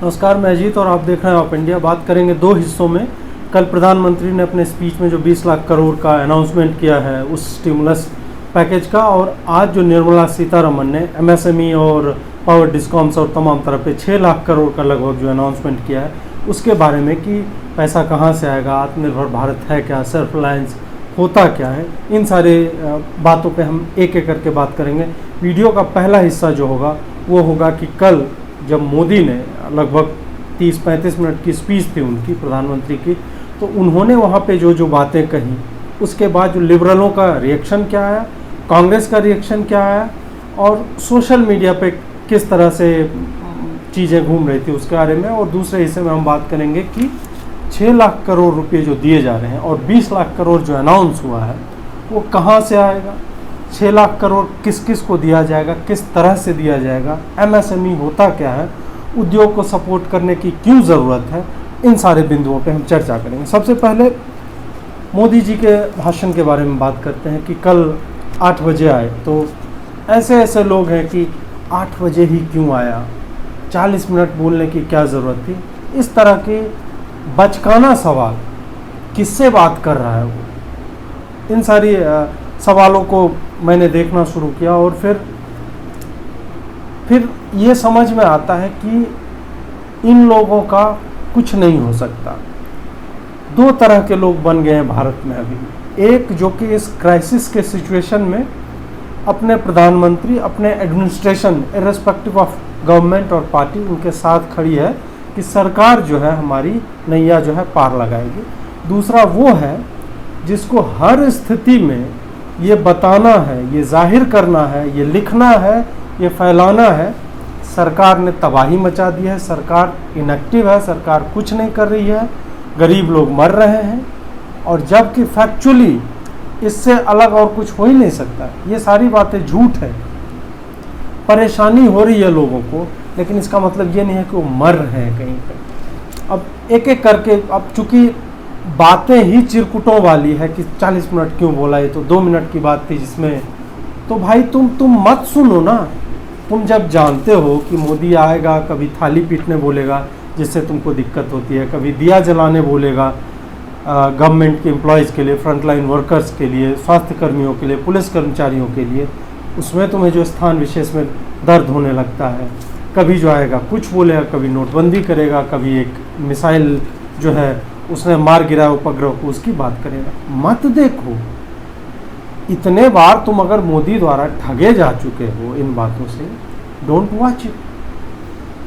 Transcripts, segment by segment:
नमस्कार, मैं अजीत और आप देख रहे हैं ऑफ इंडिया। बात करेंगे दो हिस्सों में। कल प्रधानमंत्री ने अपने स्पीच में जो 20 लाख करोड़ का अनाउंसमेंट किया है उस स्टिमुलस पैकेज का, और आज जो निर्मला सीतारमन ने एमएसएमई और पावर डिस्कॉम्स और तमाम तरह पे 6 लाख करोड़ का लगभग जो अनाउंसमेंट किया है उसके बारे में कि पैसा कहाँ से आएगा, आत्मनिर्भर भारत है क्या, सेल्फ रिलायंस होता क्या है, इन सारे बातों पे हम एक एक करके बात करेंगे। वीडियो का पहला हिस्सा जो होगा वो होगा कि कल जब मोदी ने लगभग 30-35 मिनट की स्पीच थी उनकी, प्रधानमंत्री की, तो उन्होंने वहाँ पे जो जो बातें कही उसके बाद जो लिबरलों का रिएक्शन क्या आया, कांग्रेस का रिएक्शन क्या आया और सोशल मीडिया पे किस तरह से चीज़ें घूम रही थी उसके बारे में। और दूसरे हिस्से में हम बात करेंगे कि 6 लाख करोड़ रुपए जो दिए जा रहे हैं और 20 लाख करोड़ जो अनाउंस हुआ है वो कहाँ से आएगा, 6 लाख करोड़ किस किस को दिया जाएगा, किस तरह से दिया जाएगा, एमएसएमई होता क्या है, उद्योग को सपोर्ट करने की क्यों ज़रूरत है, इन सारे बिंदुओं पे हम चर्चा करेंगे। सबसे पहले मोदी जी के भाषण के बारे में बात करते हैं कि कल 8 बजे आए, तो ऐसे ऐसे लोग हैं कि 8 बजे ही क्यों आया, 40 मिनट बोलने की क्या ज़रूरत थी, इस तरह के बचकाना सवाल, किससे बात कर रहा है वो, इन सारी सवालों को मैंने देखना शुरू किया और फिर ये समझ में आता है कि इन लोगों का कुछ नहीं हो सकता। दो तरह के लोग बन गए हैं भारत में अभी। एक जो कि इस क्राइसिस के सिचुएशन में अपने प्रधानमंत्री, अपने एडमिनिस्ट्रेशन इर्रेस्पेक्टिव ऑफ गवर्नमेंट और पार्टी उनके साथ खड़ी है कि सरकार जो है हमारी नैया जो है पार लगाएगी। दूसरा वो है जिसको हर स्थिति में ये बताना है, ये जाहिर करना है, ये लिखना है, ये फैलाना है सरकार ने तबाही मचा दी है, सरकार इनएक्टिव है, सरकार कुछ नहीं कर रही है, गरीब लोग मर रहे हैं, और जबकि फैक्चुअली इससे अलग और कुछ हो ही नहीं सकता। ये सारी बातें झूठ है। परेशानी हो रही है लोगों को, लेकिन इसका मतलब ये नहीं है कि वो मर रहे हैं कहीं पर। अब एक एक करके, अब चूंकि बातें ही चिरकुटों वाली है कि 40 मिनट क्यों बोला, ये तो 2 मिनट की बात थी जिसमें, तो भाई तुम मत सुनो ना। तुम जब जानते हो कि मोदी आएगा, कभी थाली पीटने बोलेगा जिससे तुमको दिक्कत होती है, कभी दिया जलाने बोलेगा गवर्नमेंट के एम्प्लॉयज़ के लिए, फ्रंटलाइन वर्कर्स के लिए, स्वास्थ्य कर्मियों के लिए, पुलिस कर्मचारियों के लिए, उसमें तुम्हें जो स्थान विशेष में दर्द होने लगता है। कभी जो आएगा कुछ बोलेगा, कभी नोटबंदी करेगा, कभी एक मिसाइल जो है उसने मार गिराया उपग्रह को, उसकी बात करेगा। मत देखो, इतने बार तुम अगर मोदी द्वारा ठगे जा चुके हो इन बातों से, डोंट वॉच इट।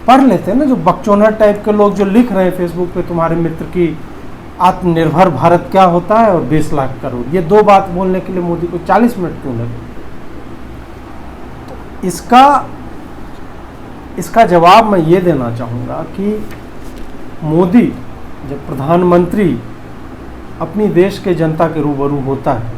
पढ़ लेते हैं ना जो बकचोदर टाइप के लोग जो लिख रहे हैं फेसबुक पे, तुम्हारे मित्र की आत्मनिर्भर भारत क्या होता है और 20 लाख करोड़, ये 2 बात बोलने के लिए मोदी को 40 मिनट क्यों लगे। तो इसका जवाब मैं ये देना चाहूँगा कि मोदी जब प्रधानमंत्री अपनी देश के जनता के रूबरू होता है,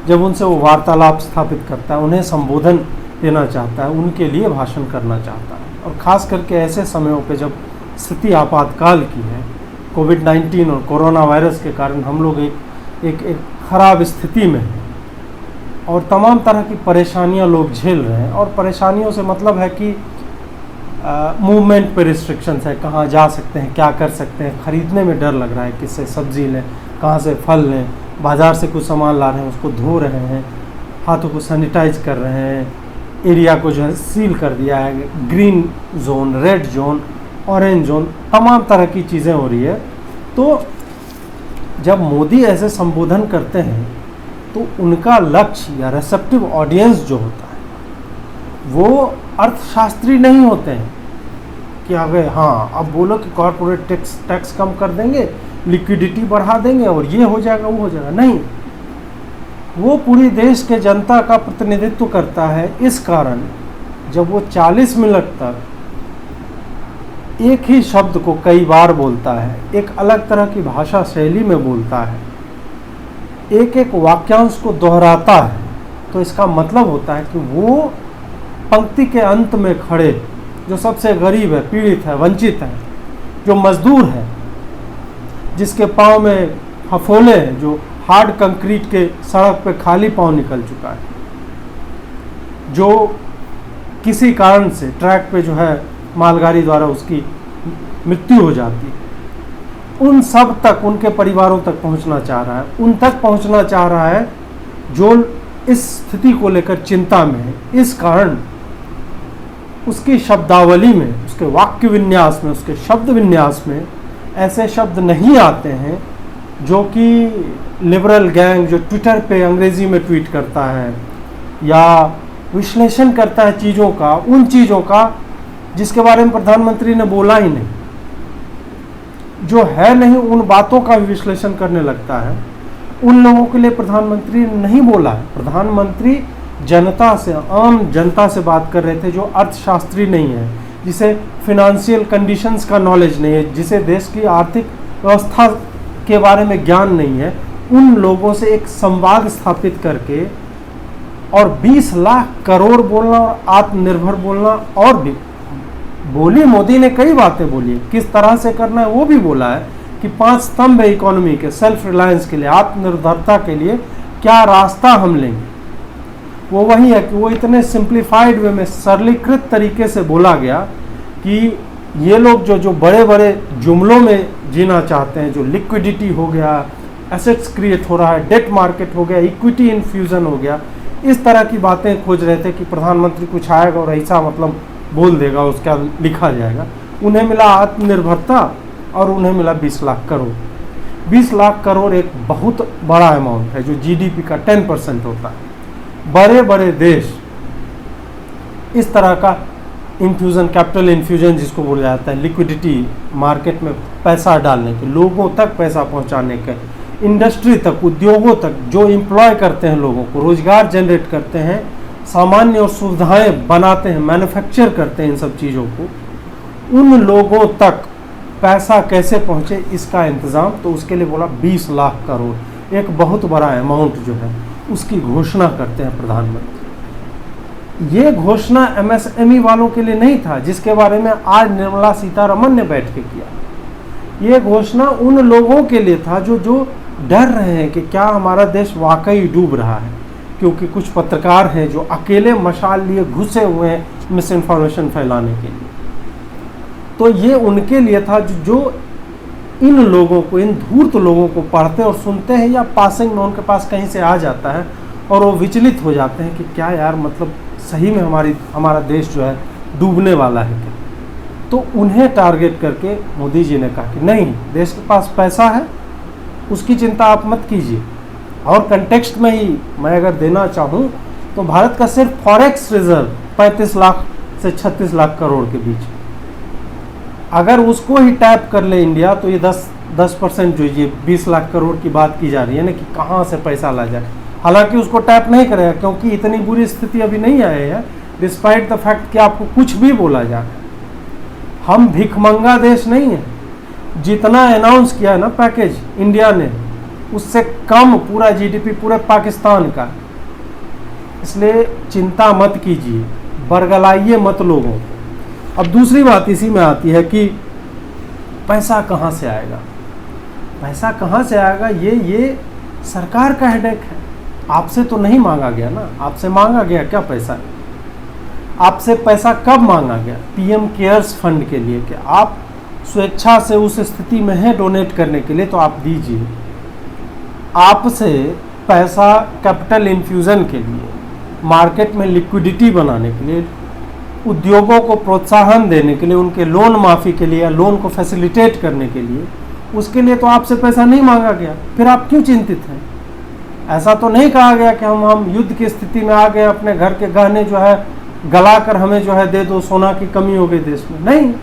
जब उनसे वो वार्तालाप स्थापित करता है, उन्हें संबोधन देना चाहता है, उनके लिए भाषण करना चाहता है, और ख़ास करके ऐसे समयों पे जब स्थिति आपातकाल की है, कोविड-19 और कोरोना वायरस के कारण हम लोग एक ख़राब स्थिति में हैं और तमाम तरह की परेशानियां लोग झेल रहे हैं। और परेशानियों से मतलब है कि मूवमेंट पे रिस्ट्रिक्शंस है, कहाँ जा सकते हैं, क्या कर सकते हैं, ख़रीदने में डर लग रहा है, किससे सब्ज़ी लें, कहाँ से फल लें, बाज़ार से कुछ सामान ला रहे हैं उसको धो रहे हैं, हाथों को सैनिटाइज कर रहे हैं, एरिया को जो है सील कर दिया है, green zone, red zone, orange zone, तमाम तरह की चीज़ें हो रही है। तो जब मोदी ऐसे संबोधन करते हैं तो उनका लक्ष्य या रिसेप्टिव ऑडियंस जो होता है वो अर्थशास्त्री नहीं होते हैं कि अगर हाँ अब बोलो कि कॉर्पोरेट टैक्स कम कर देंगे, लिक्विडिटी बढ़ा देंगे और ये हो जाएगा वो हो जाएगा। नहीं, वो पूरी देश के जनता का प्रतिनिधित्व करता है। इस कारण जब वो 40 मिनट तक एक ही शब्द को कई बार बोलता है, एक अलग तरह की भाषा शैली में बोलता है, एक एक वाक्यांश को दोहराता है, तो इसका मतलब होता है कि वो पंक्ति के अंत में खड़े जो सबसे गरीब है, पीड़ित है, वंचित है, जो मजदूर है, जिसके पाँव में फफोले हैं, जो हार्ड कंक्रीट के सड़क पे खाली पाँव निकल चुका है, जो किसी कारण से ट्रैक पे जो है मालगाड़ी द्वारा उसकी मृत्यु हो जाती है, उन सब तक, उनके परिवारों तक पहुंचना चाह रहा है, उन तक पहुंचना चाह रहा है जो इस स्थिति को लेकर चिंता में है। इस कारण उसकी शब्दावली में, उसके वाक्य विन्यास में, उसके शब्द विन्यास में ऐसे शब्द नहीं आते हैं जो कि लिबरल गैंग जो ट्विटर पे अंग्रेजी में ट्वीट करता है या विश्लेषण करता है चीज़ों का, उन चीज़ों का जिसके बारे में प्रधानमंत्री ने बोला ही नहीं, जो है नहीं, उन बातों का विश्लेषण करने लगता है। उन लोगों के लिए प्रधानमंत्री ने नहीं बोला है। प्रधानमंत्री जनता से, आम जनता से बात कर रहे थे जो अर्थशास्त्री नहीं है, जिसे फिनेंशियल कंडीशंस का नॉलेज नहीं है, जिसे देश की आर्थिक व्यवस्था के बारे में ज्ञान नहीं है। उन लोगों से एक संवाद स्थापित करके और 20 लाख करोड़ बोलना और आत्मनिर्भर बोलना, और भी बोली, मोदी ने कई बातें बोली, किस तरह से करना है वो भी बोला है कि 5 स्तंभ है इकोनॉमी के, सेल्फ रिलायंस के लिए, आत्मनिर्भरता के लिए क्या रास्ता हम लेंगे। वो वही है कि वो इतने सिंप्लीफाइड वे में, सरलीकृत तरीके से बोला गया कि ये लोग जो बड़े बड़े जुमलों में जीना चाहते हैं, जो लिक्विडिटी हो गया, एसेट्स क्रिएट हो रहा है, डेट मार्केट हो गया, इक्विटी इन्फ्यूजन हो गया, इस तरह की बातें खोज रहे थे कि प्रधानमंत्री कुछ आएगा और ऐसा मतलब बोल देगा, उसका लिखा जाएगा। उन्हें मिला आत्मनिर्भरता और उन्हें मिला 20 लाख करोड़। 20 लाख करोड़ एक बहुत बड़ा अमाउंट है जो जीडीपी का 10% होता है। बड़े बड़े देश इस तरह का इन्फ्यूज़न, कैपिटल इन्फ्यूजन जिसको बोला जाता है, लिक्विडिटी मार्केट में पैसा डालने के, लोगों तक पैसा पहुंचाने के, इंडस्ट्री तक, उद्योगों तक, जो एम्प्लॉय करते हैं, लोगों को रोजगार जनरेट करते हैं, सामान्य और सुविधाएं बनाते हैं, मैन्युफैक्चर करते हैं इन सब चीज़ों को, उन लोगों तक पैसा कैसे पहुंचे इसका इंतज़ाम, तो उसके लिए बोला 20 लाख करोड़, एक बहुत बड़ा अमाउंट जो है उसकी घोषणा करते हैं प्रधानमंत्री। ये घोषणा एमएसएमई वालों के लिए नहीं था जिसके बारे में आज निर्मला सीतारमण ने बैठ के किया। ये घोषणा उन लोगों के लिए था जो डर रहे हैं कि क्या हमारा देश वाकई डूब रहा है, क्योंकि कुछ पत्रकार हैं जो अकेले मशाल लिए घुसे हुए हैं मिस इन्फॉर्मेशन फैलाने के लिए। तो ये उनके लिए था जो इन लोगों को, इन धूर्त लोगों को पढ़ते और सुनते हैं या पासिंग में उनके पास कहीं से आ जाता है और वो विचलित हो जाते हैं कि क्या यार, मतलब सही में हमारा देश जो है डूबने वाला है क्या। तो उन्हें टारगेट करके मोदी जी ने कहा कि नहीं, देश के पास पैसा है, उसकी चिंता आप मत कीजिए। और कंटेक्स्ट में ही मैं अगर देना चाहूँ तो भारत का सिर्फ फॉरेक्स रिजर्व 35 लाख से 36 लाख करोड़ के बीच, अगर उसको ही टैप कर ले इंडिया तो ये 10% जो ये 20 लाख करोड़ की बात की जा रही है ना कि कहाँ से पैसा ला जाए, हालांकि उसको टैप नहीं करेगा क्योंकि इतनी बुरी स्थिति अभी नहीं आई है, डिस्पाइट द फैक्ट कि आपको कुछ भी बोला जाए। हम भिखमंगा देश नहीं है। जितना अनाउंस किया है ना पैकेज इंडिया ने, उससे कम पूरा जीडीपी पूरे पाकिस्तान का। इसलिए चिंता मत कीजिए, बरगलाइए मत लोगों को। अब दूसरी बात इसी में आती है कि पैसा कहाँ से आएगा। पैसा कहाँ से आएगा, ये सरकार का हेडेक है। आपसे तो नहीं मांगा गया ना, आपसे मांगा गया क्या पैसा? आपसे पैसा कब मांगा गया? पीएम केयर्स फंड के लिए कि आप स्वेच्छा से उस स्थिति में है डोनेट करने के लिए, तो आप दीजिए। आपसे पैसा कैपिटल इन्फ्यूज़न के लिए, मार्केट में लिक्विडिटी बनाने के लिए, उद्योगों को प्रोत्साहन देने के लिए, उनके लोन माफ़ी के लिए या लोन को फैसिलिटेट करने के लिए, उसके लिए तो आपसे पैसा नहीं मांगा गया। फिर आप क्यों चिंतित हैं? ऐसा तो नहीं कहा गया कि हम युद्ध की स्थिति में आ गए, अपने घर के गहने जो है गला कर हमें जो है दे दो, सोना की कमी हो गई देश में। नहीं,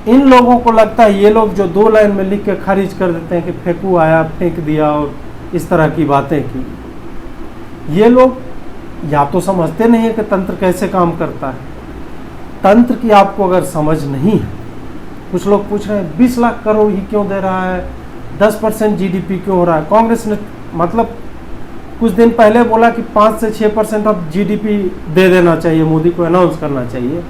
इन लोगों को लगता है, ये लोग जो 2 लाइन में लिख के खारिज कर देते हैं कि फेंकू आया फेंक दिया और इस तरह की बातें की, ये लोग या तो समझते नहीं है कि तंत्र कैसे काम करता है। तंत्र की आपको अगर समझ नहीं है, कुछ लोग पूछ रहे हैं 20 लाख करोड़ ही क्यों दे रहा है, 10% जीडीपी क्यों हो रहा है। कांग्रेस ने मतलब कुछ दिन पहले बोला कि 5 से 6% अब जीडीपी दे देना चाहिए, मोदी को अनाउंस करना चाहिए।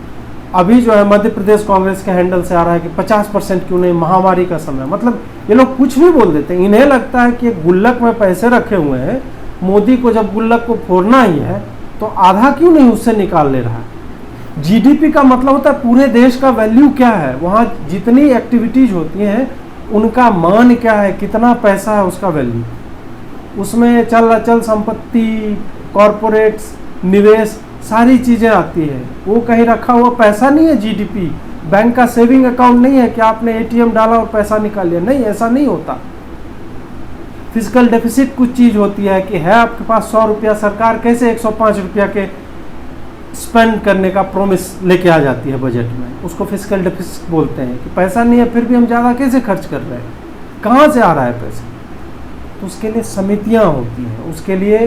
अभी जो है मध्य प्रदेश कांग्रेस के हैंडल से आ रहा है कि 50% क्यों नहीं, महामारी का समय। मतलब ये लोग कुछ भी बोल देते हैं। इन्हें लगता है कि गुल्लक में पैसे रखे हुए हैं, मोदी को जब गुल्लक को फोड़ना ही है तो आधा क्यों नहीं उससे निकाल ले रहा है। जीडीपी का मतलब होता है पूरे देश का वैल्यू क्या है, वहाँ जितनी एक्टिविटीज होती हैं उनका मान क्या है, कितना पैसा है उसका वैल्यू। उसमें चल अचल संपत्ति, कॉरपोरेट्स, निवेश, सारी चीज़ें आती है। वो कहीं रखा हुआ पैसा नहीं है जीडीपी। बैंक का सेविंग अकाउंट नहीं है कि आपने एटीएम डाला और पैसा निकाल लिया, नहीं, ऐसा नहीं होता। फिजिकल डेफिसिट कुछ चीज़ होती है कि है आपके पास 100 रुपया, सरकार कैसे 105 रुपया के स्पेंड करने का प्रॉमिस लेके आ जाती है बजट में, उसको फिजिकल डेफिसिट बोलते हैं कि पैसा नहीं है फिर भी हम ज़्यादा कैसे खर्च कर रहे हैं, कहाँ से आ रहा है पैसा। तो उसके लिए समितियाँ होती हैं, उसके लिए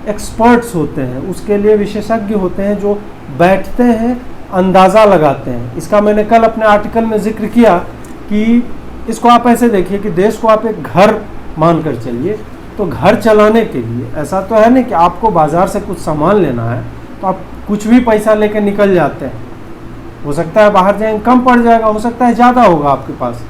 एक्सपर्ट्स होते हैं, उसके लिए विशेषज्ञ होते हैं जो बैठते हैं, अंदाज़ा लगाते हैं। इसका मैंने कल अपने आर्टिकल में जिक्र किया कि इसको आप ऐसे देखिए कि देश को आप एक घर मानकर चलिए, तो घर चलाने के लिए ऐसा तो है नहीं कि आपको बाज़ार से कुछ सामान लेना है तो आप कुछ भी पैसा लेकर निकल जाते हैं। हो सकता है बाहर जाएंगे कम पड़ जाएगा, हो सकता है ज़्यादा होगा आपके पास।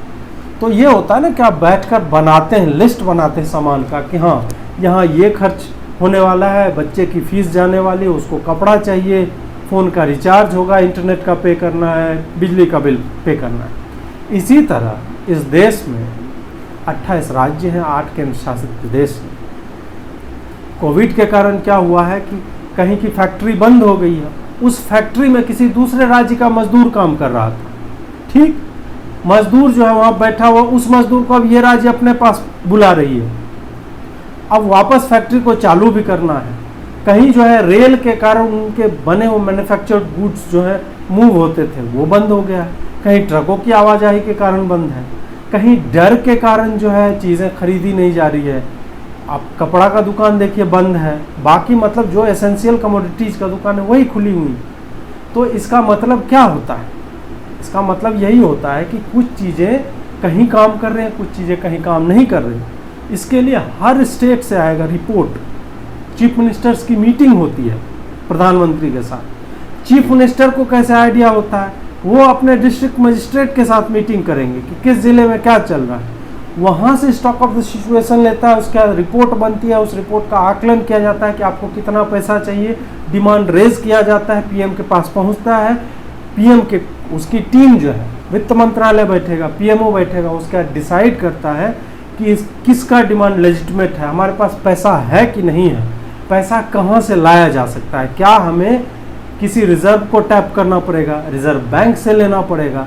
तो ये होता है ना कि आप बैठकर बनाते हैं, लिस्ट बनाते हैं सामान का कि हाँ यहाँ ये खर्च होने वाला है, बच्चे की फीस जाने वाली है, उसको कपड़ा चाहिए, फ़ोन का रिचार्ज होगा, इंटरनेट का पे करना है, बिजली का बिल पे करना है। इसी तरह इस देश में 28 राज्य हैं, 8 केंद्र शासित प्रदेश हैं। कोविड के कारण क्या हुआ है कि कहीं की फैक्ट्री बंद हो गई है, उस फैक्ट्री में किसी दूसरे राज्य का मजदूर काम कर रहा था, ठीक, मजदूर जो है वहाँ बैठा हुआ, उस मजदूर को अब ये राज्य अपने पास बुला रही है। अब वापस फैक्ट्री को चालू भी करना है। कहीं जो है रेल के कारण उनके बने हुए मैन्युफैक्चर्ड गुड्स जो है मूव होते थे वो बंद हो गया है, कहीं ट्रकों की आवाजाही के कारण बंद है, कहीं डर के कारण जो है चीज़ें खरीदी नहीं जा रही है। आप कपड़ा का दुकान देखिए बंद है, बाकी मतलब जो एसेंशियल कमोडिटीज़ का दुकान है वही खुली हुई। तो इसका मतलब क्या होता है? इसका मतलब यही होता है कि कुछ चीज़ें कहीं काम कर रहे हैं, कुछ चीज़ें कहीं काम नहीं कर रही। इसके लिए हर स्टेट से आएगा रिपोर्ट, चीफ मिनिस्टर्स की मीटिंग होती है प्रधानमंत्री के साथ। चीफ मिनिस्टर को कैसे आइडिया होता है, वो अपने डिस्ट्रिक्ट मजिस्ट्रेट के साथ मीटिंग करेंगे कि किस ज़िले में क्या चल रहा है, वहाँ से स्टॉक ऑफ द सिचुएशन लेता है, उसके बाद रिपोर्ट बनती है, उस रिपोर्ट का आकलन किया जाता है कि आपको कितना पैसा चाहिए, डिमांड रेज किया जाता है, पीएम के पास पहुँचता है। पीएम के उसकी टीम जो है, वित्त मंत्रालय बैठेगा, पीएमओ बैठेगा, उसका डिसाइड करता है कि किसका डिमांड लेजिटिमेट है, हमारे पास पैसा है कि नहीं है, पैसा कहाँ से लाया जा सकता है, क्या हमें किसी रिजर्व को टैप करना पड़ेगा, रिजर्व बैंक से लेना पड़ेगा,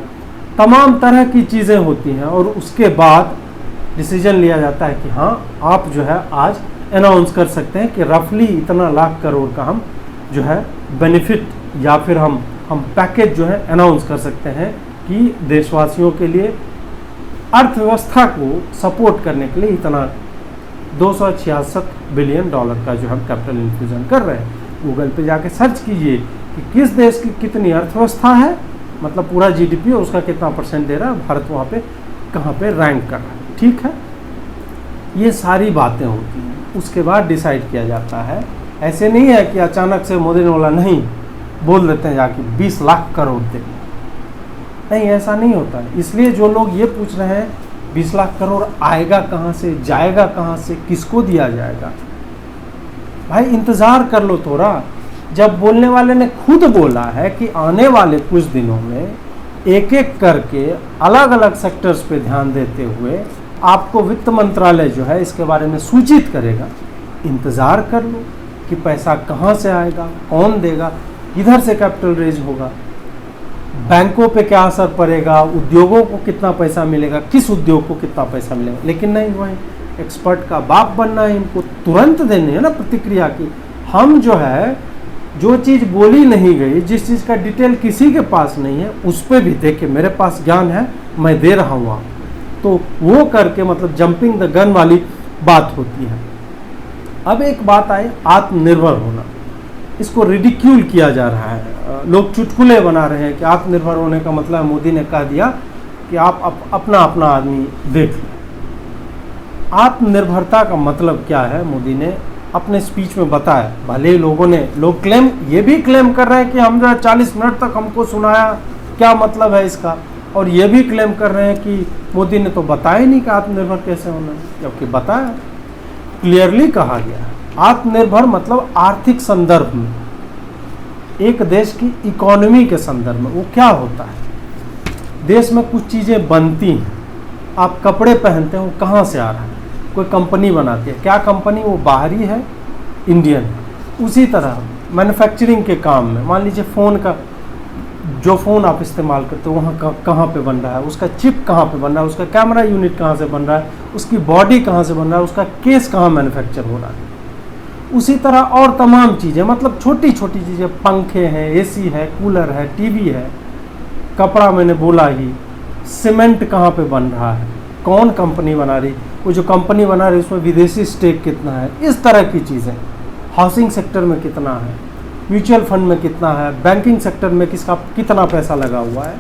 तमाम तरह की चीज़ें होती हैं। और उसके बाद डिसीजन लिया जाता है कि हाँ आप जो है आज अनाउंस कर सकते हैं कि रफली इतना लाख करोड़ का हम जो है बेनिफिट या फिर हम पैकेज जो है अनाउंस कर सकते हैं कि देशवासियों के लिए अर्थव्यवस्था को सपोर्ट करने के लिए इतना $266 बिलियन का जो हम कैपिटल इन्फ्यूजन कर रहे हैं। गूगल पे जाके सर्च कीजिए कि किस देश की कितनी अर्थव्यवस्था है, मतलब पूरा जीडीपी उसका कितना % दे रहा है, भारत वहाँ पे कहाँ पे रैंक कर रहा है। ठीक है, ये सारी बातें होती हैं, उसके बाद डिसाइड किया जाता है। ऐसे नहीं है कि अचानक से मोदी ने बोला नहीं, बोल देते हैं जाके 20 लाख करोड़ दे, नहीं, ऐसा नहीं होता है। इसलिए जो लोग ये पूछ रहे हैं 20 लाख करोड़ आएगा कहाँ से, जाएगा कहाँ से, किसको दिया जाएगा, भाई इंतज़ार कर लो थोड़ा। जब बोलने वाले ने खुद बोला है कि आने वाले कुछ दिनों में एक एक करके अलग अलग सेक्टर्स पे ध्यान देते हुए आपको वित्त मंत्रालय जो है इसके बारे में सूचित करेगा, इंतज़ार कर लो कि पैसा कहाँ से आएगा, कौन देगा, किधर से कैपिटल रेज होगा, बैंकों पे क्या असर पड़ेगा, उद्योगों को कितना पैसा मिलेगा, किस उद्योग को कितना पैसा मिलेगा। लेकिन नहीं, वही एक्सपर्ट का बाप बनना है, इनको तुरंत देनी है ना प्रतिक्रिया की। हम जो है जो चीज़ बोली नहीं गई, जिस चीज़ का डिटेल किसी के पास नहीं है, उस पर भी देखिए मेरे पास ज्ञान है, मैं दे रहा हूँ आप, तो वो करके मतलब जंपिंग द गन वाली बात होती है। अब एक बात आए आत्मनिर्भर होना, इसको रिडिक्यूल किया जा रहा है, लोग चुटकुले बना रहे हैं कि आत्मनिर्भर होने का मतलब मोदी ने कह दिया कि आप अपना अपना आदमी देख लो। आत्मनिर्भरता का मतलब क्या है मोदी ने अपने स्पीच में बताया। भले ही लोग क्लेम ये भी क्लेम कर रहे हैं कि हम 40 मिनट तक हमको सुनाया, क्या मतलब है इसका, और ये भी क्लेम कर रहे हैं कि मोदी ने तो बताया ही नहीं कि आत्मनिर्भर कैसे होना है, जबकि बताया, क्लियरली कहा गया। आत्मनिर्भर मतलब आर्थिक संदर्भ में एक देश की इकोनॉमी के संदर्भ में वो क्या होता है। देश में कुछ चीज़ें बनती हैं, आप कपड़े पहनते हैं, वो कहाँ से आ रहा है, कोई कंपनी बनाती है, क्या कंपनी, वो बाहरी है, इंडियन है। उसी तरह मैन्युफैक्चरिंग के काम में मान लीजिए फ़ोन का, जो फ़ोन आप इस्तेमाल करते हो वहाँ कहाँ पे बन रहा है, उसका चिप कहाँ पे बन रहा है, उसका कैमरा यूनिट कहाँ से बन रहा है, उसकी बॉडी कहाँ से बन रहा है, उसका केस कहाँ मैन्युफैक्चर हो रहा है। उसी तरह और तमाम चीज़ें, मतलब छोटी छोटी चीज़ें, पंखे हैं, एसी है, कूलर है, टीवी है, कपड़ा मैंने बोला ही, सीमेंट कहाँ पे बन रहा है, कौन कंपनी बना रही, वो जो कंपनी बना रही उसमें विदेशी स्टेक कितना है, इस तरह की चीज़ें। हाउसिंग सेक्टर में कितना है, म्यूचुअल फंड में कितना है, बैंकिंग सेक्टर में किसका कितना पैसा लगा हुआ है।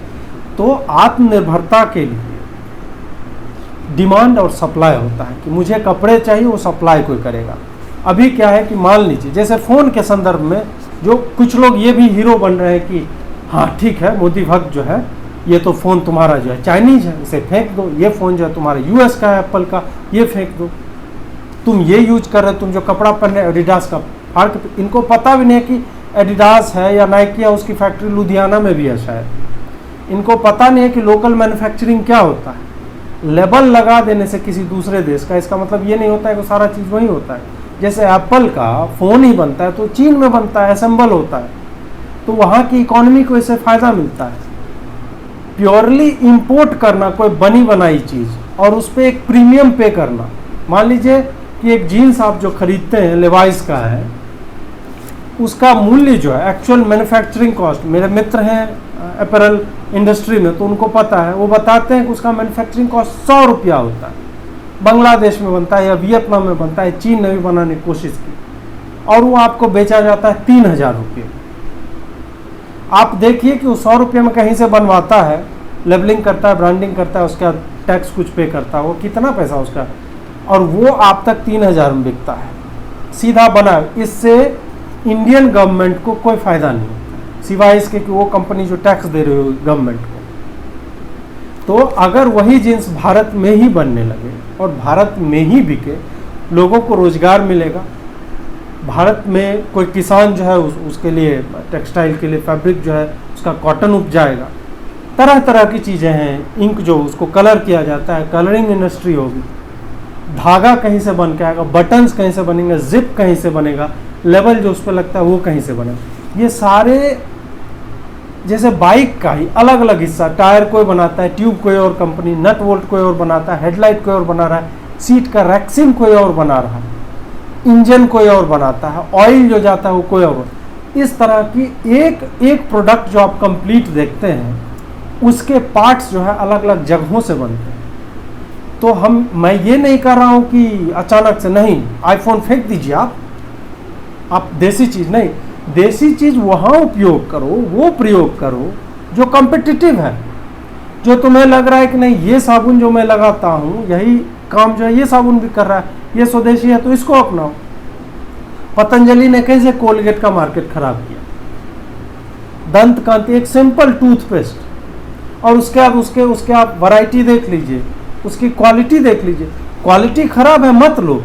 तो आत्मनिर्भरता के लिए डिमांड और सप्लाई होता है कि मुझे कपड़े चाहिए, वो सप्लाई कोई करेगा। अभी क्या है कि मान लीजिए जैसे फ़ोन के संदर्भ में जो कुछ लोग ये भी हीरो बन रहे हैं कि हाँ ठीक है मोदी भक्त जो है, ये तो फ़ोन तुम्हारा जो है चाइनीज है, इसे फेंक दो, ये फ़ोन जो है तुम्हारा यूएस का है, एप्पल का, ये फेंक दो, तुम ये यूज कर रहे हो, तुम जो कपड़ा पहन रहे एडिडास का फाड़ के। इनको पता भी नहीं है कि एडिडास है या नाइकी है, उसकी फैक्ट्री लुधियाना में भी है शायद। इनको पता नहीं है कि लोकल मैन्युफैक्चरिंग क्या होता है। लेबल लगा देने से किसी दूसरे देश का, इसका मतलब ये नहीं होता है कि सारा चीज़ वही होता है। जैसे एप्पल का फ़ोन ही बनता है तो चीन में बनता है, असेंबल होता है, तो वहाँ की इकोनॉमी को इससे फ़ायदा मिलता है। प्योरली इंपोर्ट करना कोई बनी बनाई चीज़ और उस पर एक प्रीमियम पे करना, मान लीजिए कि एक जीन्स आप जो खरीदते हैं लेवाइस का है, उसका मूल्य जो है एक्चुअल मैन्युफैक्चरिंग कॉस्ट, मेरे मित्र हैं अपैरल इंडस्ट्री में तो उनको पता है, वो बताते हैं कि उसका मैन्युफैक्चरिंग कॉस्ट 100 रुपया होता है। बांग्लादेश में बनता है या वियतनाम में बनता है, चीन ने भी बनाने की कोशिश की, और वो आपको बेचा जाता है 3000 रुपये। आप देखिए कि वो 100 रुपये में कहीं से बनवाता है, लेबलिंग करता है, ब्रांडिंग करता है, उसका टैक्स कुछ पे करता है, वो कितना पैसा उसका, और वो आप तक 3000 में बिकता है सीधा बना। इससे इंडियन गवर्नमेंट को कोई फ़ायदा नहीं होता सिवाय इसके कि वो कंपनी जो टैक्स दे रही हो गवर्नमेंट को। तो अगर वही जींस भारत में ही बनने लगे और भारत में ही बिके, लोगों को रोजगार मिलेगा, भारत में कोई किसान जो है उसके लिए टेक्सटाइल के लिए फैब्रिक जो है उसका कॉटन उपजाएगा, तरह तरह की चीज़ें हैं, इंक जो उसको कलर किया जाता है, कलरिंग इंडस्ट्री होगी, धागा कहीं से बन के आएगा, बटन्स कहीं से बनेंगे, जिप कहीं से बनेगा, लेबल जो उस पर लगता है वो कहीं से बनेगा। ये सारे जैसे बाइक का ही अलग अलग हिस्सा, टायर कोई बनाता है, ट्यूब कोई और कंपनी, नट बोल्ट कोई और बनाता है, हेडलाइट कोई और बना रहा है, सीट का रैक्सिन कोई और बना रहा है, इंजन कोई और बनाता है, ऑयल जो जाता है वो कोई और। इस तरह की एक एक प्रोडक्ट जो आप कंप्लीट देखते हैं उसके पार्ट्स जो है अलग अलग जगहों से बनते हैं। तो मैं ये नहीं कर रहा हूँ कि अचानक से नहीं आईफोन फेंक दीजिए आप देसी चीज़ नहीं, देसी चीज़ वहाँ उपयोग करो, वो प्रयोग करो जो कॉम्पिटिटिव है, जो तुम्हें लग रहा है कि नहीं ये साबुन जो मैं लगाता हूँ यही काम जो है ये साबुन भी कर रहा है, ये स्वदेशी है तो इसको अपनाओ। पतंजलि ने कैसे कोलगेट का मार्केट खराब किया, दंत कांति एक सिंपल टूथपेस्ट, और उसके आप वैरायटी देख लीजिए, उसकी क्वालिटी देख लीजिए, क्वालिटी खराब है मत लो।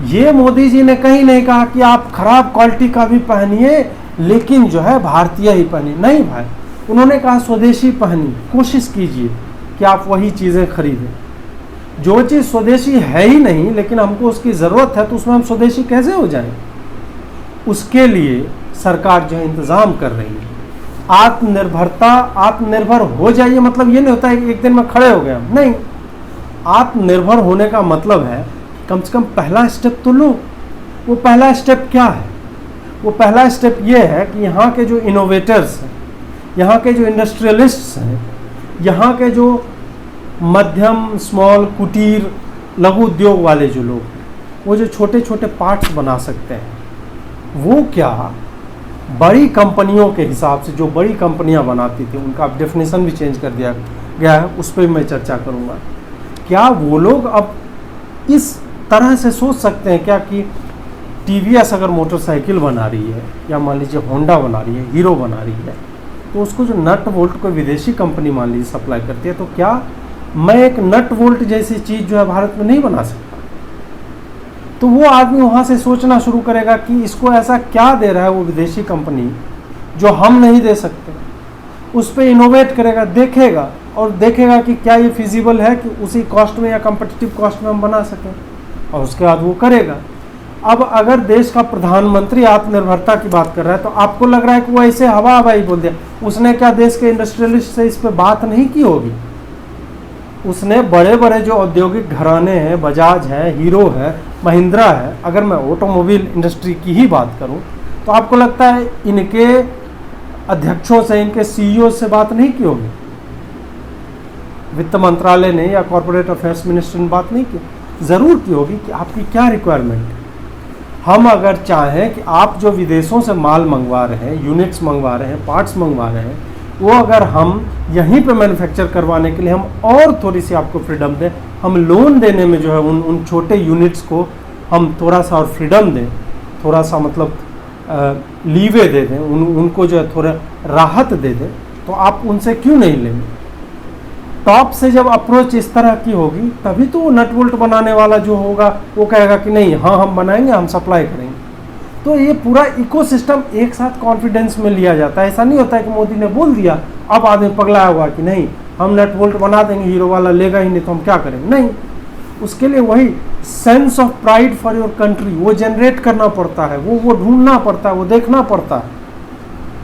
ये मोदी जी ने कहीं नहीं कहा कि आप खराब क्वालिटी का भी पहनिए लेकिन जो है भारतीय ही पहनिए, नहीं भाई, उन्होंने कहा स्वदेशी पहनिए, कोशिश कीजिए कि आप वही चीज़ें खरीदें। जो चीज़ स्वदेशी है ही नहीं लेकिन हमको उसकी ज़रूरत है तो उसमें हम स्वदेशी कैसे हो जाएं? उसके लिए सरकार जो है इंतज़ाम कर रही है। आत्मनिर्भर हो जाइए मतलब ये नहीं होता है कि एक दिन में खड़े हो गए हम, नहीं। आत्मनिर्भर होने का मतलब है कम से कम पहला स्टेप तो लो। वो पहला स्टेप क्या है? वो पहला स्टेप ये है कि यहाँ के जो इनोवेटर्स हैं, यहाँ के जो इंडस्ट्रियलिस्ट्स हैं, यहाँ के जो मध्यम स्मॉल कुटीर लघु उद्योग वाले जो लोग हैं, वो जो छोटे छोटे पार्ट्स बना सकते हैं, वो क्या बड़ी कंपनियों के हिसाब से जो बड़ी कंपनियां बनाती थी उनका डेफिनेशन भी चेंज कर दिया गया है, उस पर मैं चर्चा करूंगा। क्या वो लोग अब इस तरह से सोच सकते हैं क्या कि टीवीएस अगर मोटरसाइकिल बना रही है या मान लीजिए होंडा बना रही है, हीरो बना रही है, तो उसको जो नट वोल्ट कोई विदेशी कंपनी मान लीजिए सप्लाई करती है, तो क्या मैं एक नट वोल्ट जैसी चीज़ जो है भारत में नहीं बना सकता? तो वो आदमी वहाँ से सोचना शुरू करेगा कि इसको ऐसा क्या दे रहा है वो विदेशी कंपनी जो हम नहीं दे सकते, उस पर इनोवेट करेगा, देखेगा और देखेगा कि क्या ये फिजिबल है कि उसी कॉस्ट में या कम्पिटिटिव कॉस्ट में हम बना सकें, और उसके बाद वो करेगा। अब अगर देश का प्रधानमंत्री आत्मनिर्भरता की बात कर रहा है तो आपको लग रहा है कि वो ऐसे हवा हवाई बोल दिया, उसने क्या देश के इंडस्ट्रियलिस्ट से इस पर बात नहीं की होगी? उसने बड़े बड़े जो औद्योगिक घराने हैं, बजाज है, हीरो है, महिंद्रा है, अगर मैं ऑटोमोबाइल इंडस्ट्री की ही बात करूं तो आपको लगता है इनके अध्यक्षों से, इनके सीईओ से बात नहीं की होगी? वित्त मंत्रालय ने या कॉर्पोरेट अफेयर्स मिनिस्टर ने बात नहीं की? ज़रूर की होगी कि आपकी क्या रिक्वायरमेंट है। हम अगर चाहें कि आप जो विदेशों से माल मंगवा रहे हैं, यूनिट्स मंगवा रहे हैं, पार्ट्स मंगवा रहे हैं, वो अगर हम यहीं पे मैन्युफैक्चर करवाने के लिए हम और थोड़ी सी आपको फ्रीडम दें, हम लोन देने में जो है उन छोटे यूनिट्स को हम थोड़ा सा और फ्रीडम दें, थोड़ा सा मतलब लीवे दे दें, उनको जो है थोड़ा राहत दे दें, तो आप उनसे क्यों नहीं लेंगे? टॉप से जब अप्रोच इस तरह की होगी तभी तो वो नट बोल्ट बनाने वाला जो होगा वो कहेगा कि नहीं, हाँ हम बनाएंगे, हम सप्लाई करेंगे। तो ये पूरा इकोसिस्टम एक साथ कॉन्फिडेंस में लिया जाता है। ऐसा नहीं होता है कि मोदी ने बोल दिया अब आदमी पगलाया हुआ कि नहीं हम नट बोल्ट बना देंगे, हीरो वाला लेगा ही नहीं तो हम क्या करेंगे। नहीं, उसके लिए वही sense of pride for your country वो जनरेट करना पड़ता है, वो ढूंढना पड़ता है, वो देखना पड़ता है,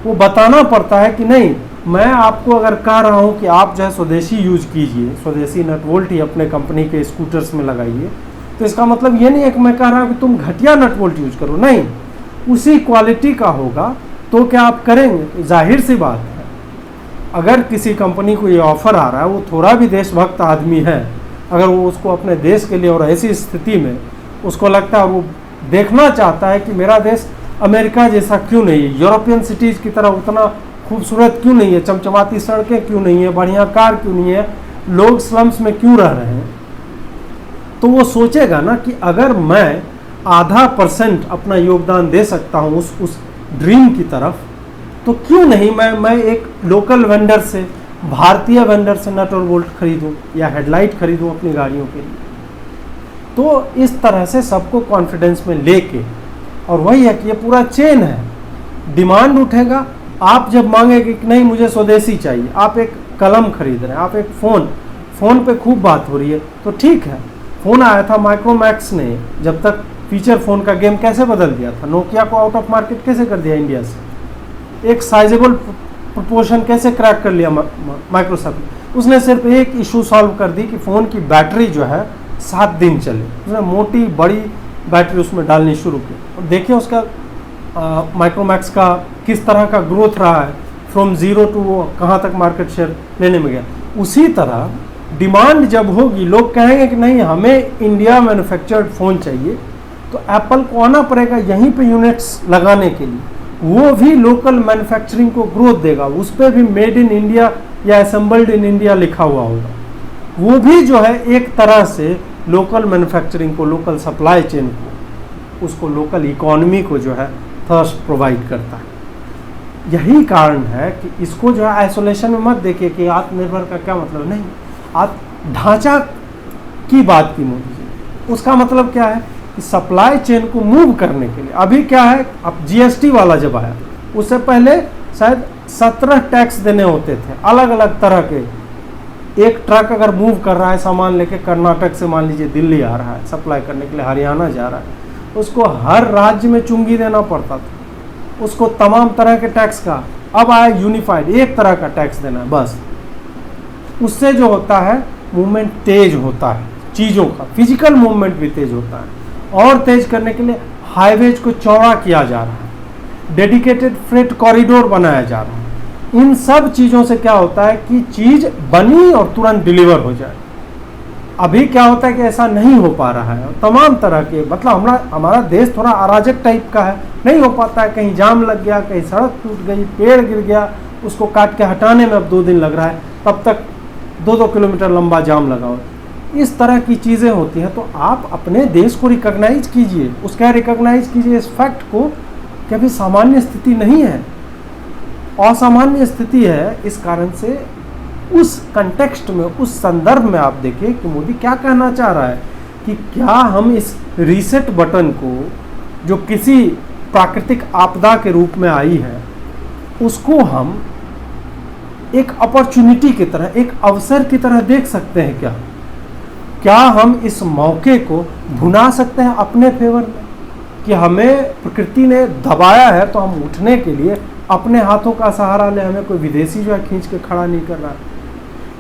वो बताना पड़ता है कि नहीं, मैं आपको अगर कह रहा हूं कि आप जो है स्वदेशी यूज कीजिए, स्वदेशी नट बोल्ट ही अपने कंपनी के स्कूटर्स में लगाइए, तो इसका मतलब ये नहीं है कि मैं कह रहा हूं कि तुम घटिया नट बोल्ट यूज करो। नहीं, उसी क्वालिटी का होगा तो क्या आप करेंगे? जाहिर सी बात है, अगर किसी कंपनी को ये ऑफर आ रहा है, वो थोड़ा भी देशभक्त आदमी है, अगर वो उसको अपने देश के लिए और ऐसी स्थिति में उसको लगता है, वो देखना चाहता है कि मेरा देश अमेरिका जैसा क्यों नहीं है, यूरोपियन सिटीज़ की तरह उतना खूबसूरत क्यों नहीं है, चमचमाती सड़कें क्यों नहीं है, बढ़िया कार क्यों नहीं है, लोग स्लम्स में क्यों रह रहे हैं, तो वो सोचेगा ना कि अगर मैं % अपना योगदान दे सकता हूँ उस ड्रीम की तरफ, तो क्यों नहीं मैं एक लोकल वेंडर से, भारतीय वेंडर से नट और बोल्ट खरीदूँ या हेडलाइट खरीदूँ अपनी गाड़ियों के लिए। तो इस तरह से सबको कॉन्फिडेंस में लेके, और वही है कि ये पूरा चेन है, डिमांड उठेगा, आप जब मांगेंगे कि नहीं मुझे स्वदेशी चाहिए, आप एक कलम खरीद रहे हैं, आप एक फ़ोन पे खूब बात हो रही है, तो ठीक है, फ़ोन आया था माइक्रोमैक्स ने, जब तक फीचर फ़ोन का गेम कैसे बदल दिया था, नोकिया को आउट ऑफ मार्केट कैसे कर दिया इंडिया से, एक साइजेबल प्रोपोर्शन कैसे क्रैक कर लिया माइक्रोसॉफ्ट। उसने सिर्फ एक इशू सॉल्व कर दी कि फ़ोन की बैटरी जो है 7 दिन चले, उसने मोटी बड़ी बैटरी उसमें डालनी शुरू की, और देखिए उसका माइक्रोमैक्स का किस तरह का ग्रोथ रहा है, फ्रॉम 0 टू वो कहाँ तक मार्केट शेयर लेने में गया। उसी तरह डिमांड जब होगी, लोग कहेंगे कि नहीं हमें इंडिया मैन्युफैक्चर्ड फ़ोन चाहिए, तो एप्पल को आना पड़ेगा यहीं पे यूनिट्स लगाने के लिए, वो भी लोकल मैन्युफैक्चरिंग को ग्रोथ देगा, उस पर भी मेड इन इंडिया या असेंबल्ड इन इंडिया लिखा हुआ होगा, वो भी जो है एक तरह से लोकल मैन्युफैक्चरिंग को, लोकल सप्लाई चेन को, उसको लोकल इकोनॉमी को जो है थर्स्ट प्रोवाइड करता है। यही कारण है कि इसको जो है आइसोलेशन में मत देखिए कि आत्मनिर्भर का क्या मतलब, नहीं, आप ढांचा की बात की मोदी जी, उसका मतलब क्या है कि सप्लाई चेन को मूव करने के लिए। अभी क्या है, अब जीएसटी वाला जब आया, उससे पहले शायद 17 टैक्स देने होते थे अलग अलग तरह के। एक ट्रक अगर मूव कर रहा है सामान लेके, कर्नाटक से मान लीजिए दिल्ली आ रहा है सप्लाई करने के लिए, हरियाणा जा रहा है, उसको हर राज्य में चुंगी देना पड़ता था, उसको तमाम तरह के टैक्स का। अब आया यूनिफाइड, एक तरह का टैक्स देना है बस। उससे जो होता है मूवमेंट तेज होता है, चीज़ों का फिजिकल मूवमेंट भी तेज होता है, और तेज करने के लिए हाईवेज को चौड़ा किया जा रहा है, डेडिकेटेड फ्रेट कॉरिडोर बनाया जा रहा है। इन सब चीज़ों से क्या होता है कि चीज़ बनी और तुरंत डिलीवर हो जाए। अभी क्या होता है कि ऐसा नहीं हो पा रहा है, तमाम तरह के मतलब हमारा देश थोड़ा अराजक टाइप का है, नहीं हो पाता है, कहीं जाम लग गया, कहीं सड़क टूट गई, पेड़ गिर गया, उसको काट के हटाने में अब 2 दिन लग रहा है, तब तक 2-2 किलोमीटर लंबा जाम लगा हो। इस तरह की चीज़ें होती हैं, तो आप अपने देश को रिकॉग्नाइज कीजिए, उसका रिकॉग्नाइज कीजिए इस फैक्ट को कि अभी सामान्य स्थिति नहीं है, असामान्य स्थिति है। इस कारण से उस कंटेक्स्ट में, उस संदर्भ में आप देखिए कि मोदी क्या कहना चाह रहा है कि क्या हम इस रीसेट बटन को, जो किसी प्राकृतिक आपदा के रूप में आई है, उसको हम एक अपॉर्चुनिटी की तरह, एक अवसर की तरह देख सकते हैं क्या? क्या हम इस मौके को भुना सकते हैं अपने फेवर में कि हमें प्रकृति ने दबाया है तो हम उठने के लिए अपने हाथों का सहारा ले, हमें कोई विदेशी जो है खींच के खड़ा नहीं कर रहा है।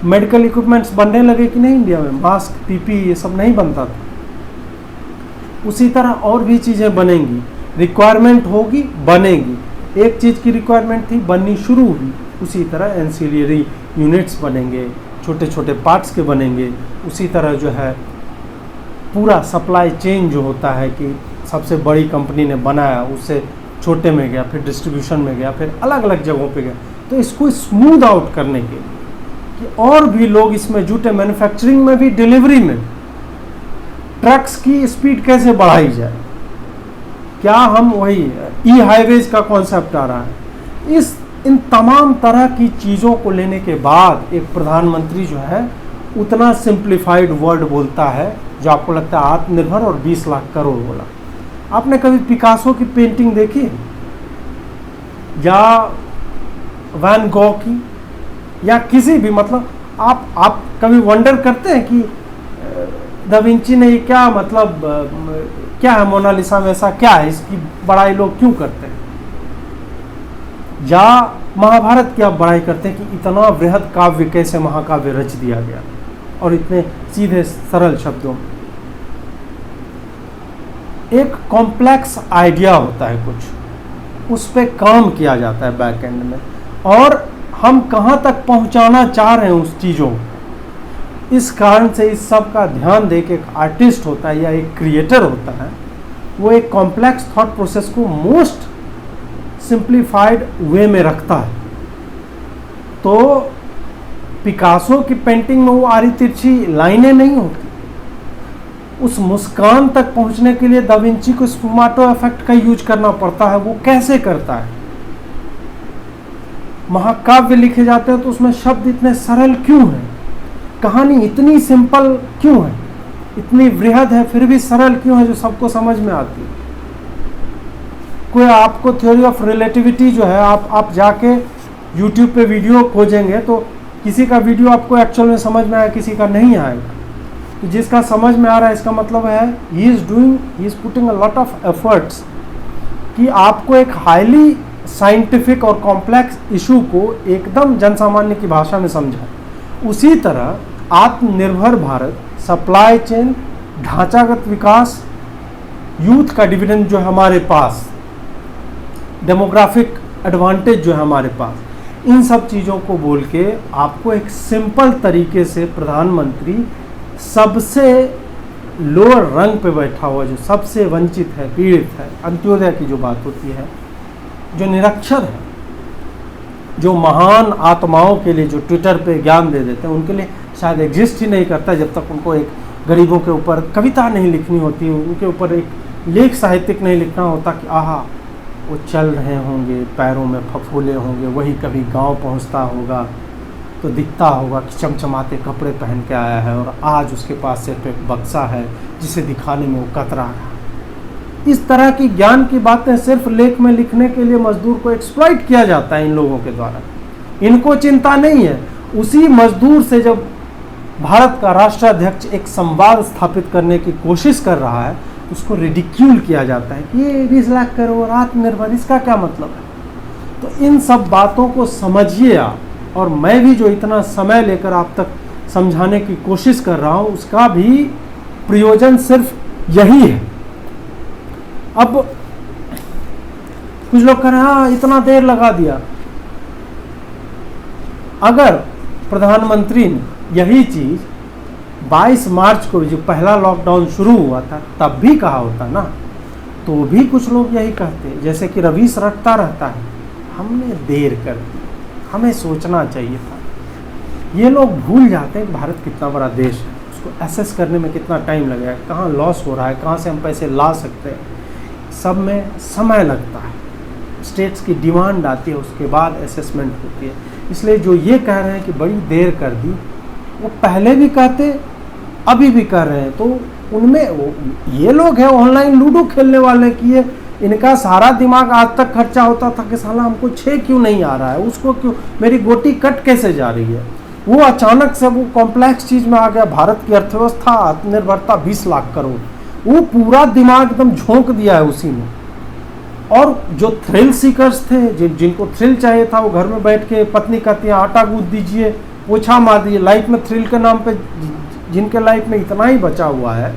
मेडिकल इक्विपमेंट्स बनने लगे कि नहीं इंडिया में, मास्क, पीपी ये सब नहीं बनता था। उसी तरह और भी चीज़ें बनेंगी, रिक्वायरमेंट होगी, बनेगी। एक चीज़ की रिक्वायरमेंट थी, बननी शुरू हुई, उसी तरह एंसिलियरी यूनिट्स बनेंगे, छोटे छोटे पार्ट्स के बनेंगे। उसी तरह जो है पूरा सप्लाई चेन जो होता है कि सबसे बड़ी कंपनी ने बनाया, उससे छोटे में गया, फिर डिस्ट्रीब्यूशन में गया, फिर अलग अलग जगहों पे गया। तो इसको स्मूथ आउट करने के लिए कि और भी लोग इसमें जुटे, मैन्युफैक्चरिंग में भी, डिलीवरी में, ट्रक्स की स्पीड कैसे बढ़ाई जाए। क्या हम वही ई हाईवेज का कॉन्सेप्ट आ रहा है। इन तमाम तरह की चीज़ों को लेने के बाद एक प्रधानमंत्री जो है उतना सिंप्लीफाइड वर्ड बोलता है जो आपको लगता है आत्मनिर्भर और 20 लाख करोड़ बोला। आपने कभी पिकासो की पेंटिंग देखी है, या वैन गॉ की, या किसी भी, मतलब आप कभी वंडर करते हैं कि दा विंची ने ये क्या, मतलब क्या है मोनालिसा में, ऐसा क्या है, इसकी बड़ाई लोग क्यों करते हैं? या महाभारत की आप बड़ाई करते हैं कि इतना बृहद काव्य कैसे महाकाव्य रच दिया गया, और इतने सीधे सरल शब्दों में। एक कॉम्प्लेक्स आइडिया होता है कुछ, उस पर काम किया जाता है बैक एंड में, और हम कहाँ तक पहुँचाना चाह रहे हैं उस चीज़ों को। इस कारण से इस सब का ध्यान दे के एक आर्टिस्ट होता है या एक क्रिएटर होता है, वो एक कॉम्प्लेक्स थॉट प्रोसेस को मोस्ट सिंप्लीफाइड वे में रखता है। तो पिकासो की पेंटिंग में वो आरी तिरछी लाइनें नहीं होती। उस मुस्कान तक पहुंचने के लिए दा विंची को स्फुमाटो इफेक्ट का यूज करना पड़ता है। वो कैसे करता है? महाकाव्य लिखे जाते हैं तो उसमें शब्द इतने सरल क्यों हैं? कहानी इतनी सिंपल क्यों है? इतनी वृहद है फिर भी सरल क्यों है, जो सबको समझ में आती है? कोई आपको थ्योरी ऑफ रिलेटिविटी जो है, आप जाके यूट्यूब पे वीडियो खोजेंगे तो किसी का वीडियो आपको एक्चुअल में समझ में आया, किसी का नहीं आएगा। तो जिसका समझ में आ रहा है, इसका मतलब है he is putting a lot of efforts कि आपको एक हाईली साइंटिफिक और कॉम्प्लेक्स इशू को एकदम जनसामान्य की भाषा में समझाए। उसी तरह आत्मनिर्भर भारत, सप्लाई चेन, ढांचागत विकास, यूथ का डिविडेंड जो है हमारे पास, डेमोग्राफिक एडवांटेज जो है हमारे पास, इन सब चीज़ों को बोल के आपको एक सिंपल तरीके से प्रधानमंत्री सबसे लोअर रंग पे बैठा हुआ, जो सबसे वंचित है, पीड़ित है, अंत्योदय की जो बात होती है, जो निरक्षर है, जो महान आत्माओं के लिए जो ट्विटर पे ज्ञान दे देते हैं, उनके लिए शायद एग्जिस्ट ही नहीं करता जब तक उनको एक गरीबों के ऊपर कविता नहीं लिखनी होती, उनके ऊपर एक लेख साहित्यिक नहीं लिखना होता कि आहा वो चल रहे होंगे, पैरों में फफूले होंगे, वही कभी गांव पहुंचता होगा तो दिखता होगा कि चमचमाते कपड़े पहन के आया है और आज उसके पास सिर्फ एक बक्सा है जिसे दिखाने में वो कतरा रहा। इस तरह की ज्ञान की बातें सिर्फ लेख में लिखने के लिए मजदूर को एक्सप्लॉइट किया जाता है इन लोगों के द्वारा। इनको चिंता नहीं है। उसी मजदूर से जब भारत का राष्ट्राध्यक्ष एक संवाद स्थापित करने की कोशिश कर रहा है, उसको रिडिक्यूल किया जाता है कि ये 20 लाख करोड़ आत्मनिर्भर, इसका क्या मतलब है? तो इन सब बातों को समझिए आप, और मैं भी जो इतना समय लेकर आप तक समझाने की कोशिश कर रहा हूँ, उसका भी प्रयोजन सिर्फ यही है। अब कुछ लोग कह रहे हैं हाँ इतना देर लगा दिया। अगर प्रधानमंत्री ने यही चीज़ 22 मार्च को जो पहला लॉकडाउन शुरू हुआ था तब भी कहा होता ना, तो भी कुछ लोग यही कहते हैं, जैसे कि रवीश रटता रहता है, हमने देर कर दी, हमें सोचना चाहिए था। ये लोग भूल जाते हैं कि भारत कितना बड़ा देश है, उसको एसेस करने में कितना टाइम लगेगा, कहाँ लॉस हो रहा है, कहाँ से हम पैसे ला सकते हैं, सब में समय लगता है। स्टेट्स की डिमांड आती है, उसके बाद असेसमेंट होती है। इसलिए जो ये कह रहे हैं कि बड़ी देर कर दी, वो पहले भी कहते, अभी भी कर रहे हैं। तो उनमें वो ये लोग हैं ऑनलाइन लूडो खेलने वाले कि ये इनका सारा दिमाग आज तक खर्चा होता था कि साला हमको 6 क्यों नहीं आ रहा है, उसको क्यों, मेरी गोटी कट कैसे जा रही है। वो अचानक से वो कॉम्प्लेक्स चीज़ में आ गया, भारत की अर्थव्यवस्था, आत्मनिर्भरता 20 लाख करोड़, वो पूरा दिमाग एकदम झोंक दिया है उसी में। और जो थ्रिल सीकर्स थे, जिनको थ्रिल चाहिए था, वो घर में बैठ के पत्नी कहती है आटा गूंथ दीजिए, पोछा मार दीजिए, लाइफ में थ्रिल के नाम पे जिनके लाइफ में इतना ही बचा हुआ है,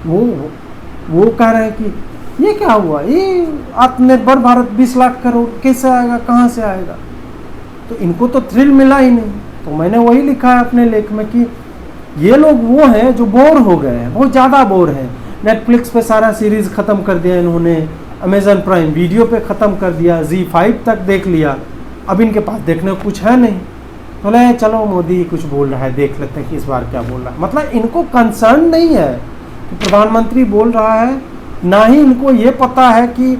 वो कह रहे हैं कि ये क्या हुआ, ये आत्मनिर्भर भारत 20 लाख करोड़ कैसे आएगा, कहाँ से आएगा। तो इनको तो थ्रिल मिला ही नहीं। तो मैंने वही लिखा है अपने लेख में कि ये लोग वो हैं जो बोर हो गए हैं, बहुत ज़्यादा बोर हैं। नेटफ्लिक्स पे सारा सीरीज़ ख़त्म कर दिया इन्होंने, अमेज़न प्राइम वीडियो पे ख़त्म कर दिया, Z5 तक देख लिया, अब इनके पास देखने को कुछ है नहीं। बोले चलो मोदी कुछ बोल रहा है, देख लेते हैं कि इस बार क्या बोल रहा है। मतलब इनको कंसर्न नहीं है कि प्रधानमंत्री बोल रहा है, ना ही इनको ये पता है कि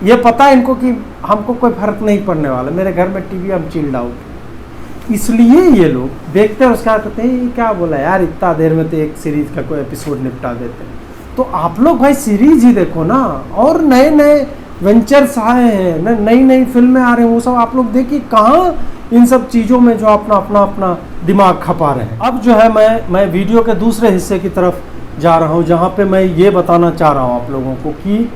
ये पता है इनको कि हमको कोई फर्क नहीं पड़ने वाला, मेरे घर में टीवी हम चिल्ड आउट। इसलिए ये लोग देखते हैं, उसका कहते हैं ये क्या बोला यार, इतना देर में तो एक सीरीज का कोई एपिसोड निपटा देते हैं। तो आप लोग भाई सीरीज ही देखो ना, और नए नए वेंचर्स आए हैं, नई नई फिल्में आ रही हैं, वो सब आप लोग देखिए। कहाँ इन सब चीज़ों में जो अपना दिमाग खपा रहे हैं। अब जो है मैं वीडियो के दूसरे हिस्से की तरफ जा रहा हूँ, जहाँ पे मैं ये बताना चाह रहा हूँ आप लोगों को कि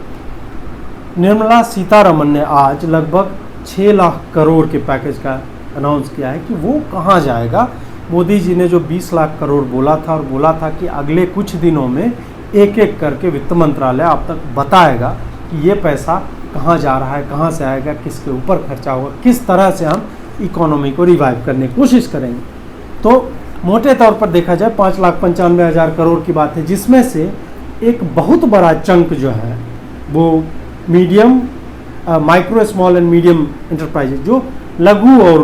निर्मला सीतारमण ने आज लगभग 6 लाख करोड़ के पैकेज का अनाउंस किया है कि वो कहाँ जाएगा। मोदी जी ने जो 20 लाख करोड़ बोला था, और बोला था कि अगले कुछ दिनों में एक एक करके वित्त मंत्रालय आप तक बताएगा कि ये पैसा कहाँ जा रहा है, कहाँ से आएगा, किसके ऊपर खर्चा होगा, किस तरह से हम इकोनॉमी को रिवाइव करने की कोशिश करेंगे। तो मोटे तौर पर देखा जाए 5,95,000 करोड़ की बात है, जिसमें से एक बहुत बड़ा चंक जो है वो medium, micro, small and medium enterprises, जो लघु और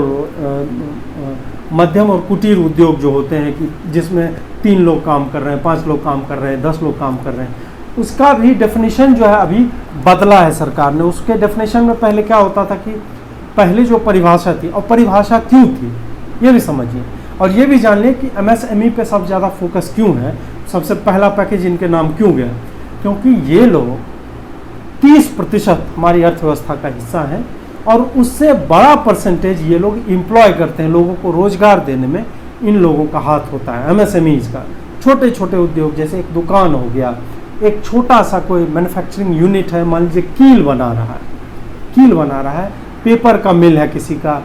मध्यम और कुटीर उद्योग जो होते हैं कि जिसमें 3 लोग काम कर रहे हैं, 5 लोग काम कर रहे हैं, 10 लोग काम कर रहे हैं, उसका भी डेफिनेशन जो है अभी बदला है सरकार ने। उसके डेफिनेशन में पहले क्या होता था कि पहले जो परिभाषा थी, और परिभाषा क्यों थी ये भी समझिए, और ये भी जान लें कि MSME पे सबसे ज़्यादा फोकस क्यों है, सबसे पहला पैकेज इनके नाम क्यों गया, क्योंकि ये लोग 30% हमारी अर्थव्यवस्था का हिस्सा है, और उससे बड़ा परसेंटेज ये लोग एम्प्लॉय करते हैं, लोगों को रोजगार देने में इन लोगों का हाथ होता है। MSMEs का छोटे छोटे उद्योग, जैसे एक दुकान हो गया, एक छोटा सा कोई मैन्युफैक्चरिंग यूनिट है, मान लीजिए कील बना रहा है, पेपर का मिल है किसी का,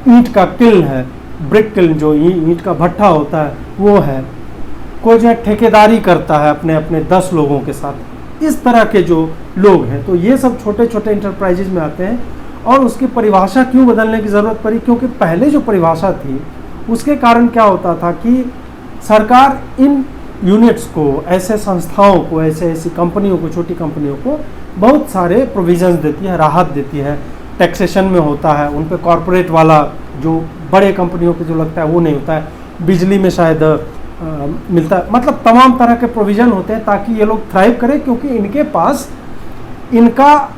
ईंट का किल्न है, ब्रिक किल्न जो ईंट का भट्ठा होता है वो है, कोई जो है ठेकेदारी करता है अपने अपने 10 लोगों के साथ, इस तरह के जो लोग हैं, तो ये सब छोटे छोटे इंटरप्राइजेज में आते हैं। और उसकी परिभाषा क्यों बदलने की ज़रूरत पड़ी, क्योंकि पहले जो परिभाषा थी उसके कारण क्या होता था कि सरकार इन यूनिट्स को, ऐसे संस्थाओं को, ऐसी कंपनियों को, छोटी कंपनियों को बहुत सारे प्रोविजंस देती है, राहत देती है, टैक्सेशन में होता है, उन पे कॉरपोरेट वाला जो बड़े कंपनियों पे जो लगता है वो नहीं होता है, बिजली में शायद मिलता है, मतलब तमाम तरह के प्रोविज़न होते हैं ताकि ये लोग थ्राइव करें, क्योंकि इनके पास इनका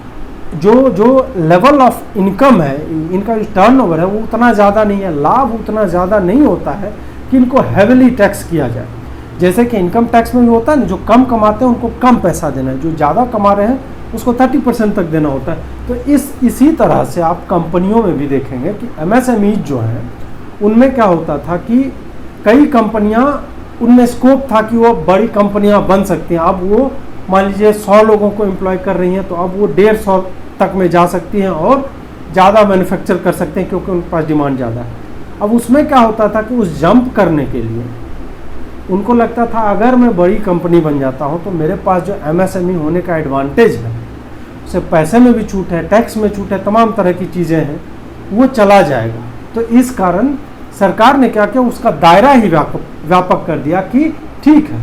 जो लेवल ऑफ इनकम है, इनका जो टर्नओवर है वो उतना ज़्यादा नहीं है, लाभ उतना ज़्यादा नहीं होता है कि इनको हैविली टैक्स किया जाए। जैसे कि इनकम टैक्स में भी होता है ना, जो कम कमाते हैं उनको कम पैसा देना है, जो ज़्यादा कमा रहे हैं उसको 30% तक देना होता है। तो इसी तरह से आप कंपनियों में भी देखेंगे कि MSMEs जो हैं उनमें क्या होता था कि कई कंपनियां, उनमें स्कोप था कि वो बड़ी कंपनियां बन सकती हैं। अब वो मान लीजिए 100 लोगों को एम्प्लॉय कर रही हैं, तो अब वो 150 तक में जा सकती हैं और ज़्यादा मैन्युफैक्चर कर सकते हैं, क्योंकि उनके पास डिमांड ज़्यादा है। अब उसमें क्या होता था कि उस जंप करने के लिए उनको लगता था अगर मैं बड़ी कंपनी बन जाता हूं तो मेरे पास जो MSME होने का एडवांटेज है, उसे पैसे में भी छूट है, टैक्स में छूट है, तमाम तरह की चीज़ें हैं, वो चला जाएगा। तो इस कारण सरकार ने क्या किया, उसका दायरा ही व्यापक कर दिया कि ठीक है,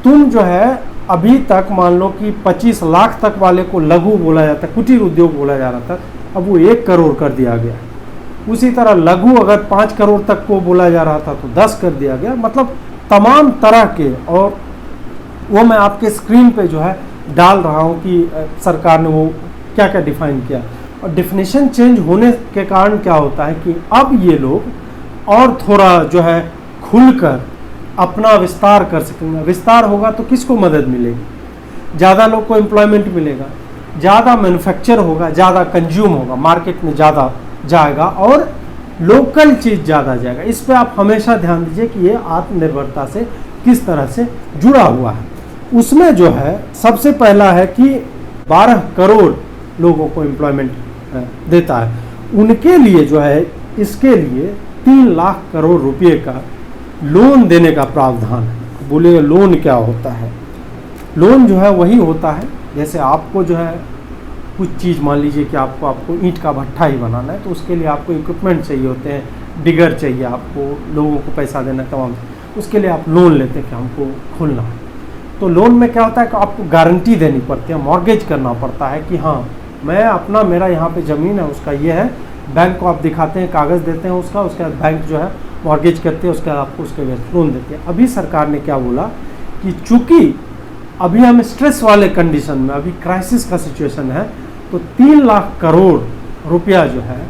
तुम जो है अभी तक मान लो कि 25 लाख तक वाले को लघु बोला जाता है, कुटीर उद्योग बोला जा रहा था, अब वो 1 करोड़ कर दिया गया। उसी तरह लघु अगर 5 करोड़ तक को बोला जा रहा था तो 10 कर दिया गया। मतलब तमाम तरह के, और वो मैं आपके स्क्रीन पे जो है डाल रहा हूँ कि सरकार ने वो क्या क्या डिफाइन किया। और डिफिनेशन चेंज होने के कारण क्या होता है कि अब ये लोग और थोड़ा जो है खुलकर अपना विस्तार कर सकेंगे। विस्तार होगा तो किसको मदद मिलेगी, ज़्यादा लोग को एम्प्लॉयमेंट मिलेगा, ज़्यादा मैन्युफैक्चर होगा, ज़्यादा कंज्यूम होगा, मार्केट में ज़्यादा जाएगा और लोकल चीज़ ज़्यादा जाएगा। इस पे आप हमेशा ध्यान दीजिए कि ये आत्मनिर्भरता से किस तरह से जुड़ा हुआ है। उसमें जो है सबसे पहला है कि 12 करोड़ लोगों को एम्प्लॉयमेंट देता है। उनके लिए जो है इसके लिए 3 लाख करोड़ रुपए का लोन देने का प्रावधान है। बोलिएगा लोन क्या होता है? लोन जो है वही होता है, जैसे आपको जो है कुछ चीज़, मान लीजिए कि आपको ईंट का भट्ठा ही बनाना है, तो उसके लिए आपको इक्विपमेंट चाहिए होते हैं, डिगर चाहिए, आपको लोगों को पैसा देना है तमाम, उसके लिए आप लोन लेते हैं कि हमको खोलना है। तो लोन में क्या होता है कि आपको गारंटी देनी पड़ती है, मॉर्गेज करना पड़ता है कि हाँ मैं अपना, मेरा यहाँ पे ज़मीन है, उसका ये है, बैंक को आप दिखाते हैं, कागज़ देते हैं उसका, उसके बाद बैंक जो है मॉर्गेज करते हैं, उसके बाद आपको उसके बाद लोन देते हैं। अभी सरकार ने क्या बोला कि चूँकि अभी हम स्ट्रेस वाले कंडीशन में, अभी क्राइसिस का सिचुएशन है, तो 3 लाख करोड़ रुपया जो है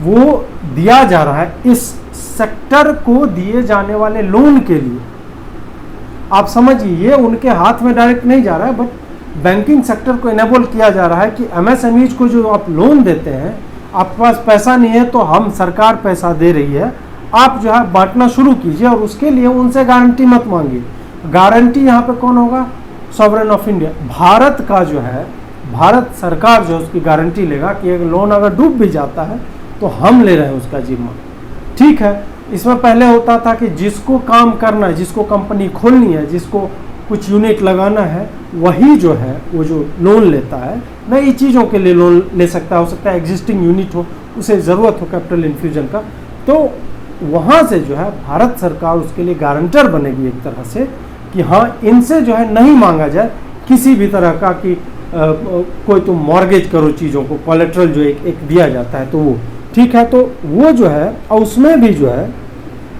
वो दिया जा रहा है इस सेक्टर को दिए जाने वाले लोन के लिए। आप समझिए ये उनके हाथ में डायरेक्ट नहीं जा रहा है, बट बैंकिंग सेक्टर को इनेबल किया जा रहा है कि एमएसएमईज को जो आप लोन देते हैं, आपके पास पैसा नहीं है तो हम, सरकार पैसा दे रही है, आप जो है बांटना शुरू कीजिए और उसके लिए उनसे गारंटी मत मांगिए। गारंटी यहाँ पे कौन होगा? सॉवरेन ऑफ इंडिया, भारत का जो है, भारत सरकार जो उसकी गारंटी लेगा कि एक लोन अगर डूब भी जाता है तो हम ले रहे हैं उसका जिम्मा। ठीक है, इसमें पहले होता था कि जिसको काम करना है, जिसको कंपनी खोलनी है, जिसको कुछ यूनिट लगाना है, वही जो है वो जो लोन लेता है, नई चीज़ों के लिए लोन ले सकता है। हो सकता है एग्जिस्टिंग यूनिट हो, उसे ज़रूरत हो कैपिटल इन्फ्यूजन का, तो वहाँ से जो है भारत सरकार उसके लिए गारंटर बनेगी एक तरह से कि हाँ इनसे जो है नहीं मांगा जाए किसी भी तरह का कि कोई तुम मॉर्गेज करो चीज़ों को, कोलेट्रल जो एक दिया जाता है, तो वो ठीक है। तो वो जो है, और उसमें भी जो है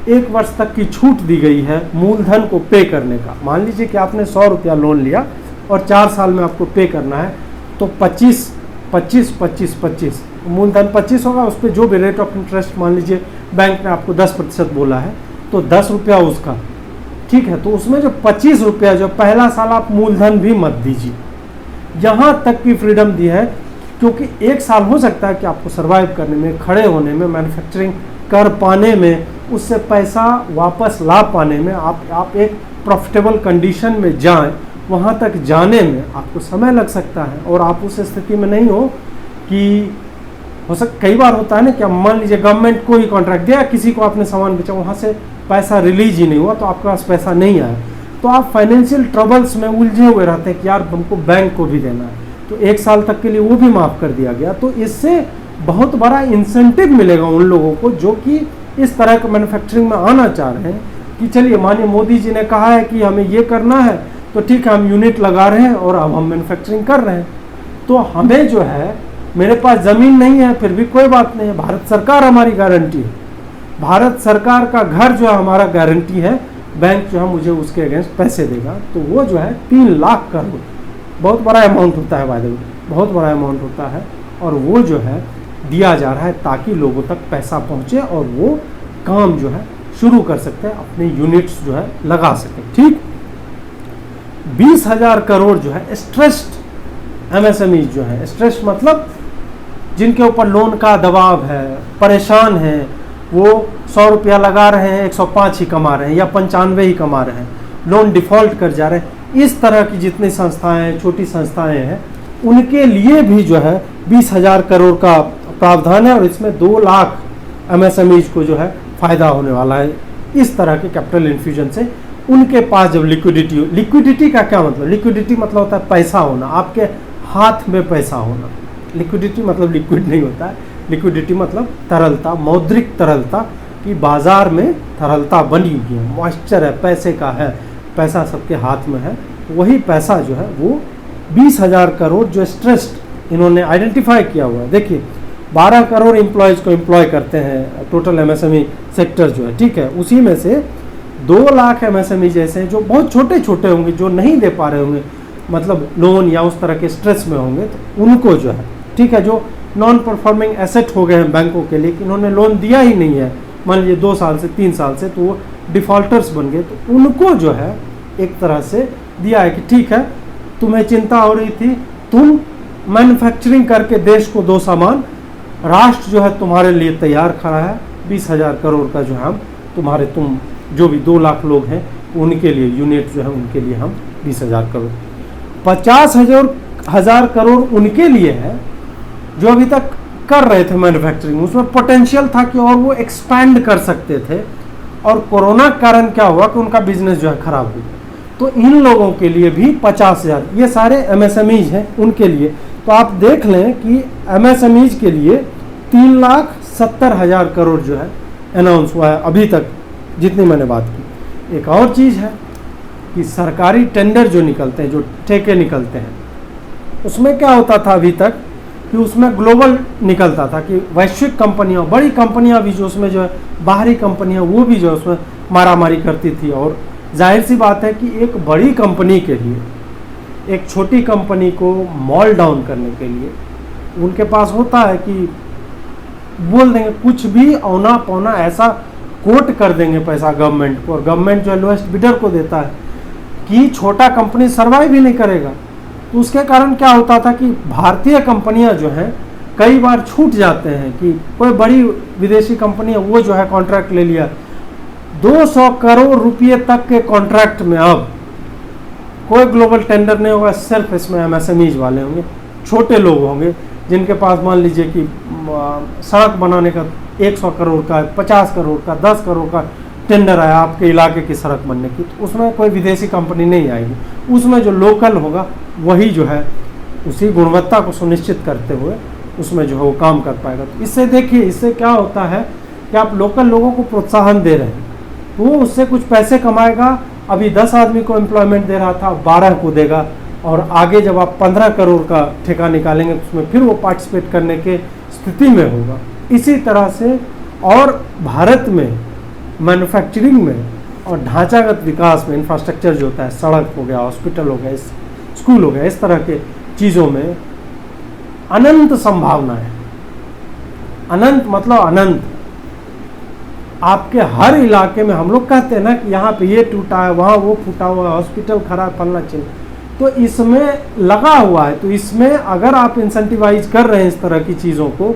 1 वर्ष तक की छूट दी गई है मूलधन को पे करने का। मान लीजिए कि आपने 100 रुपया लोन लिया और 4 साल में आपको पे करना है, तो 25 25 25 25 मूलधन 25 होगा, उस पर जो भी रेट ऑफ इंटरेस्ट, मान लीजिए बैंक ने आपको 10% बोला है, तो 10 रुपया उसका, ठीक है। तो उसमें जो 25 रुपया जो पहला साल आप मूलधन भी मत दीजिए, यहाँ तक की फ्रीडम दी है, क्योंकि 1 साल हो सकता है कि आपको सर्वाइव करने में, खड़े होने में, मैन्युफैक्चरिंग कर पाने में, उससे पैसा वापस ला पाने में, आप एक प्रॉफिटेबल कंडीशन में जाएं, वहाँ तक जाने में आपको समय लग सकता है। और आप उस स्थिति में नहीं हो कि कई बार होता है ना कि मान लीजिए गवर्नमेंट को ही कॉन्ट्रैक्ट दिया, किसी को आपने सामान बेचा, वहाँ से पैसा रिलीज ही नहीं हुआ, तो आपके पास पैसा नहीं आया, तो आप फाइनेंशियल ट्रबल्स में उलझे हुए रहते हैं कि यार हमको बैंक को भी देना है, तो 1 साल तक के लिए वो भी माफ़ कर दिया गया। तो इससे बहुत बड़ा इंसेंटिव मिलेगा उन लोगों को जो कि इस तरह के मैन्युफैक्चरिंग में आना चाह रहे हैं कि चलिए मानिए मोदी जी ने कहा है कि हमें ये करना है, तो ठीक है हम यूनिट लगा रहे हैं और अब हम मैन्युफैक्चरिंग कर रहे हैं। तो हमें जो है, मेरे पास ज़मीन नहीं है फिर भी कोई बात नहीं है, भारत सरकार हमारी गारंटी है, भारत सरकार का घर जो है हमारा गारंटी है, बैंक जो है मुझे उसके अगेंस्ट पैसे देगा। तो वो जो है 3 लाख करोड़, बहुत बड़ा अमाउंट होता है, बाय द वे बहुत बड़ा अमाउंट होता है, और वो जो है दिया जा रहा है ताकि लोगों तक पैसा पहुंचे और वो काम जो है शुरू कर सकते हैं, अपने यूनिट्स जो है लगा सकें। ठीक, 20,000 करोड़ जो है स्ट्रेस्ड एमएसएमई जो है, स्ट्रेस्ड मतलब जिनके ऊपर लोन का दबाव है, परेशान हैं, वो 100 रुपया लगा रहे हैं, 105 ही कमा रहे हैं या 95 ही कमा रहे हैं, लोन डिफ़ॉल्ट कर जा रहे हैं, इस तरह की जितनी संस्थाएं, छोटी संस्थाएं हैं, उनके लिए भी जो है 20,000 करोड़ का प्रावधान है, और इसमें 2 लाख एमएसएमईज को जो है फ़ायदा होने वाला है इस तरह के कैपिटल इन्फ्यूजन से। उनके पास जब लिक्विडिटी का क्या मतलब? लिक्विडिटी मतलब होता है पैसा होना, आपके हाथ में पैसा होना। लिक्विडिटी मतलब लिक्विड नहीं होता है, लिक्विडिटी मतलब तरलता, मौद्रिक तरलता, कि बाजार में तरलता बनी हुई है, मॉइस्चर है, पैसे का है, पैसा सबके हाथ में है। वही पैसा जो है वो 20,000 करोड़ जो स्ट्रेस्ड इन्होंने आइडेंटिफाई किया हुआ है। देखिए 12 करोड़ एम्प्लॉयज़ को एम्प्लॉय करते हैं टोटल एमएसएमई सेक्टर जो है, ठीक है, उसी में से 2 लाख एमएसएमई जैसे हैं जो बहुत छोटे छोटे होंगे, जो नहीं दे पा रहे होंगे मतलब लोन या उस तरह के स्ट्रेस में होंगे, तो उनको जो है, ठीक है, जो नॉन परफॉर्मिंग एसेट हो गए हैं बैंकों के लिए कि इन्होंने लोन दिया ही नहीं है, मान लीजिए 2 साल से 3 साल से, तो वो डिफ़ॉल्टर्स बन गए, तो उनको जो है एक तरह से दिया है कि ठीक है तुम्हें चिंता हो रही थी, तुम मैन्युफैक्चरिंग करके देश को दो सामान, राष्ट्र जो है तुम्हारे लिए तैयार खड़ा है। 20,000 करोड़ का जो है हम तुम जो भी 2 लाख लोग हैं उनके लिए यूनिट जो है उनके लिए हम 20,000 करोड़, 50,000 करोड़ उनके लिए है जो अभी तक कर रहे थे मैन्युफैक्चरिंग, उसमें पोटेंशियल था कि और वो एक्सपैंड कर सकते थे, और कोरोना के कारण क्या हुआ कि उनका बिजनेस जो है खराब हो गया। तो इन लोगों के लिए भी 50,000, ये सारे एमएसएमईज हैं उनके लिए। तो आप देख लें कि एमएसएमईज के लिए 3,70,000 करोड़ जो है अनाउंस हुआ है अभी तक जितनी मैंने बात की। एक और चीज़ है कि सरकारी टेंडर जो निकलते हैं, जो ठेके निकलते हैं, उसमें क्या होता था अभी तक कि उसमें ग्लोबल निकलता था कि वैश्विक कंपनियां, बड़ी कंपनियां भी जो उसमें जो है बाहरी कंपनियां वो भी जो है उसमें मारामारी करती थी। और जाहिर सी बात है कि एक बड़ी कंपनी के लिए एक छोटी कंपनी को मॉल डाउन करने के लिए उनके पास होता है कि बोल देंगे कुछ भी औना पौना ऐसा कोट कर देंगे पैसा गवर्नमेंट को, और गवर्नमेंट जो है लोएस्ट बिडर को देता है कि छोटा कंपनी सर्वाइव भी नहीं करेगा। तो उसके कारण क्या होता था कि भारतीय कंपनियां जो हैं कई बार छूट जाते हैं कि कोई बड़ी विदेशी कंपनी है वो जो है कॉन्ट्रैक्ट ले लिया, 200 करोड़ रुपये तक के कॉन्ट्रैक्ट में अब कोई ग्लोबल टेंडर नहीं होगा, सिर्फ इसमें एमएसएमईज वाले होंगे, छोटे लोग होंगे जिनके पास मान लीजिए कि सड़क बनाने का 100 करोड़ का, 50 करोड़ का, 10 करोड़ का टेंडर आया आपके इलाके की सड़क बनने की, तो उसमें कोई विदेशी कंपनी नहीं आएगी, उसमें जो लोकल होगा वही जो है उसी गुणवत्ता को सुनिश्चित करते हुए उसमें जो है वो काम कर पाएगा। तो इससे देखिए, इससे क्या होता है कि आप लोकल लोगों को प्रोत्साहन दे रहे हैं, तो वो उससे कुछ पैसे कमाएगा। अभी 10 आदमी को एम्प्लॉयमेंट दे रहा था, 12 को देगा, और आगे जब आप 15 करोड़ का ठेका निकालेंगे तो उसमें फिर वो पार्टिसिपेट करने के स्थिति में होगा। इसी तरह से और भारत में मैन्युफैक्चरिंग में और ढांचागत विकास में, इंफ्रास्ट्रक्चर जो होता है, सड़क हो गया, हॉस्पिटल हो गया, स्कूल हो गया, इस तरह के चीज़ों में अनंत संभावनाएं, अनंत मतलब अनंत। आपके हर इलाके में हम लोग कहते हैं ना कि यहाँ पे ये टूटा है, वहाँ वो फूटा हुआ है, हॉस्पिटल खराब, फलना चाहिए, तो इसमें लगा हुआ है। तो इसमें अगर आप इंसेंटिवाइज कर रहे हैं इस तरह की चीज़ों को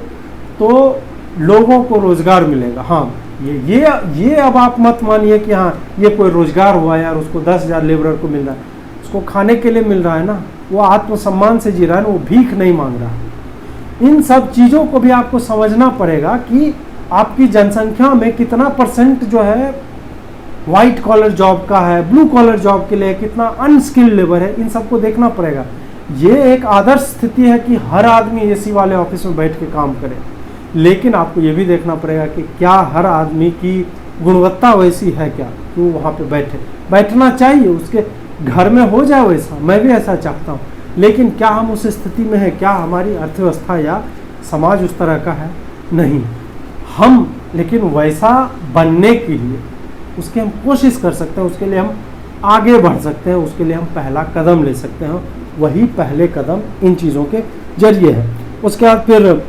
तो लोगों को रोजगार मिलेगा। हाँ, ये अब आप मत मानिए कि हाँ ये कोई रोजगार हुआ यार, उसको 10,000 लेबरर को मिल रहा है, उसको खाने के लिए मिल रहा है ना, वो आत्मसम्मान से जी रहा है ना, वो भीख नहीं मांग रहा है। इन सब चीज़ों को भी आपको समझना पड़ेगा कि आपकी जनसंख्या में कितना % जो है वाइट कॉलर जॉब का है, ब्लू कॉलर जॉब के लिए कितना अनस्किल्ड लेबर है, इन सबको देखना पड़ेगा। ये एक आदर्श स्थिति है कि हर आदमी एसी वाले ऑफिस में बैठ के काम करे, लेकिन आपको ये भी देखना पड़ेगा कि क्या हर आदमी की गुणवत्ता वैसी है क्या कि वो वहाँ पे बैठना चाहिए, उसके घर में हो जाए वैसा, मैं भी ऐसा चाहता हूँ, लेकिन क्या हम उस स्थिति में हैं, क्या हमारी अर्थव्यवस्था या समाज उस तरह का है? नहीं। हम लेकिन वैसा बनने के लिए उसकी हम कोशिश कर सकते हैं, उसके लिए हम आगे बढ़ सकते हैं, उसके लिए हम पहला कदम ले सकते हैं, वही पहले कदम इन चीज़ों के जरिए है। उसके बाद फिर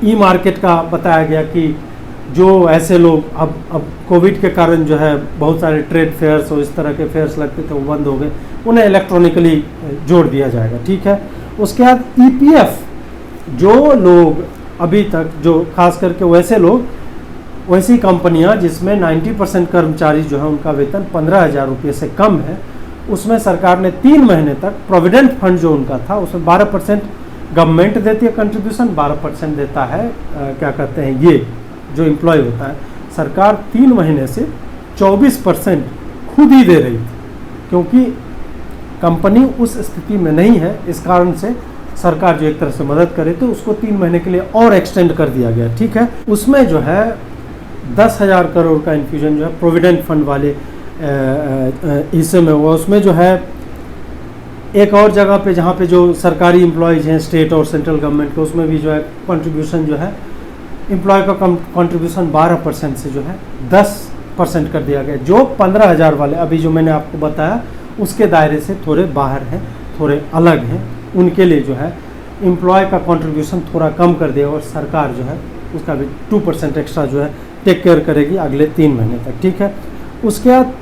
ई मार्केट का बताया गया कि जो ऐसे लोग अब कोविड के कारण जो है बहुत सारे ट्रेड फेयर्स और इस तरह के फेयर्स लगते थे वो बंद हो गए, उन्हें इलेक्ट्रॉनिकली जोड़ दिया जाएगा, ठीक है। उसके बाद ईपीएफ, जो लोग अभी तक जो खास करके वैसे लोग, वैसी कंपनियां जिसमें 90% कर्मचारी जो है उनका वेतन 15,000 रुपये से कम है, उसमें सरकार ने 3 महीने तक प्रोविडेंट फंड जो उनका था उसमें 12% गवर्नमेंट देती है कंट्रीब्यूशन, 12% देता है क्या कहते हैं ये जो एम्प्लॉय होता है। सरकार 3 महीने से 24% खुद ही दे रही थी, क्योंकि कंपनी उस स्थिति में नहीं है, इस कारण से सरकार जो एक तरह से मदद करे तो उसको 3 महीने के लिए और एक्सटेंड कर दिया गया, ठीक है। उसमें जो है 10,000 करोड़ का इन्फ्यूजन जो है प्रोविडेंट फंड वाले हिस्से में हुआ। उसमें जो है एक और जगह पे जहाँ पे जो सरकारी एम्प्लॉयज़ हैं स्टेट और सेंट्रल गवर्नमेंट के, उसमें भी जो है कंट्रीब्यूशन जो है एम्प्लॉय का कंट्रीब्यूशन 12% से जो है 10% कर दिया गया। जो 15,000 वाले अभी जो मैंने आपको बताया उसके दायरे से थोड़े बाहर हैं, थोड़े अलग हैं, उनके लिए जो है एम्प्लॉय का कंट्रीब्यूशन थोड़ा कम कर दिया और सरकार जो है उसका भी 2% एक्स्ट्रा जो है टेक केयर करेगी अगले 3 महीने तक, ठीक है। उसके बाद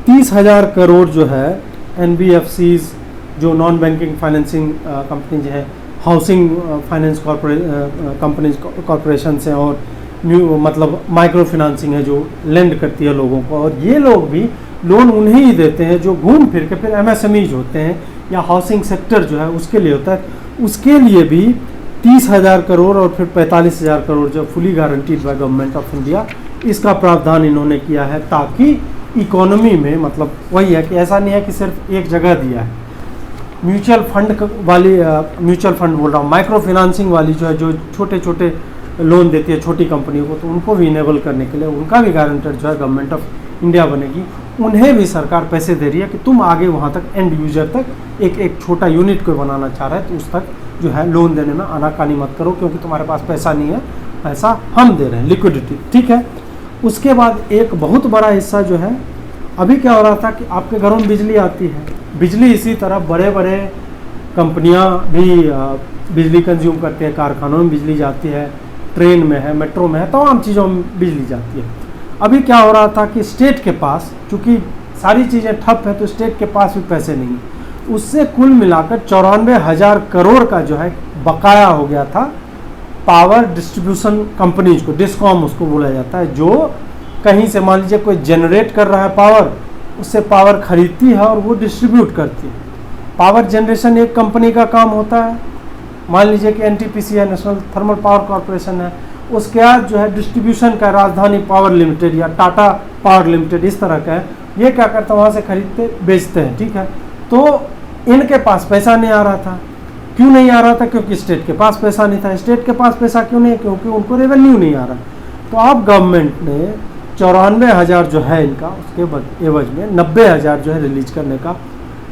30,000 करोड़ जो है एनबीएफसीज जो नॉन बैंकिंग फाइनेंसिंग कंपनीज हैं हाउसिंग फाइनेंस कंपनीज कॉरपोरेशन से, और न्यू मतलब माइक्रो फाइनेंसिंग है जो लेंड करती है लोगों को, और ये लोग भी लोन उन्हें ही देते हैं जो घूम फिर के फिर एमएसएमईज होते हैं या हाउसिंग सेक्टर जो है उसके लिए होता है। उसके लिए भी 30,000 करोड़ और फिर 45,000 करोड़ जो fully guaranteed by government of India, इसका प्रावधान इन्होंने किया है ताकि इकोनॉमी में, मतलब वही है कि ऐसा नहीं है कि सिर्फ एक जगह दिया है। म्यूचुअल फंड बोल रहा हूँ, माइक्रो फाइनेंसिंग वाली जो है, जो छोटे छोटे लोन देती है छोटी कंपनियों को, तो उनको भी इनेबल करने के लिए उनका भी गारंटर जो है गवर्नमेंट ऑफ इंडिया बनेगी। उन्हें भी सरकार पैसे दे रही है कि तुम आगे वहाँ तक एंड यूजर तक एक छोटा यूनिट को बनाना चाह रहा है तो उस तक जो है लोन देने में आनाकानी मत करो, क्योंकि तुम्हारे पास पैसा नहीं है, पैसा हम दे रहे हैं, लिक्विडिटी, ठीक है। उसके बाद एक बहुत बड़ा हिस्सा जो है, अभी क्या हो रहा था कि आपके घरों में बिजली आती है, बिजली इसी तरह बड़े बड़े कंपनियां भी बिजली कंज्यूम करती है, कारखानों में बिजली जाती है, ट्रेन में है, मेट्रो में है, तमाम चीज़ों में बिजली जाती है। अभी क्या हो रहा था कि स्टेट के पास, चूँकि सारी चीज़ें ठप है तो स्टेट के पास भी पैसे नहीं, उससे कुल मिलाकर 94,000 करोड़ का जो है बकाया हो गया था पावर डिस्ट्रीब्यूशन कंपनीज को, डिस्कॉम उसको बोला जाता है, जो कहीं से मान लीजिए कोई जनरेट कर रहा है पावर, उससे पावर खरीदती है और वो डिस्ट्रीब्यूट करती है। पावर जनरेशन एक कंपनी का काम होता है, मान लीजिए कि एनटीपीसी है, नेशनल थर्मल पावर कॉरपोरेशन है, उसके बाद जो है डिस्ट्रीब्यूशन का राजधानी पावर लिमिटेड या टाटा पावर लिमिटेड इस तरह का है, ये क्या करता है वहाँ से खरीदते बेचते हैं, ठीक है। तो इनके पास पैसा नहीं आ रहा था, क्यों नहीं आ रहा था? क्योंकि स्टेट के पास पैसा नहीं था। स्टेट के पास पैसा क्यों नहीं? क्योंकि उनको रेवेन्यू नहीं आ रहा। तो अब गवर्नमेंट ने 94,000 जो है इनका, उसके एवज में 90,000 जो है रिलीज करने का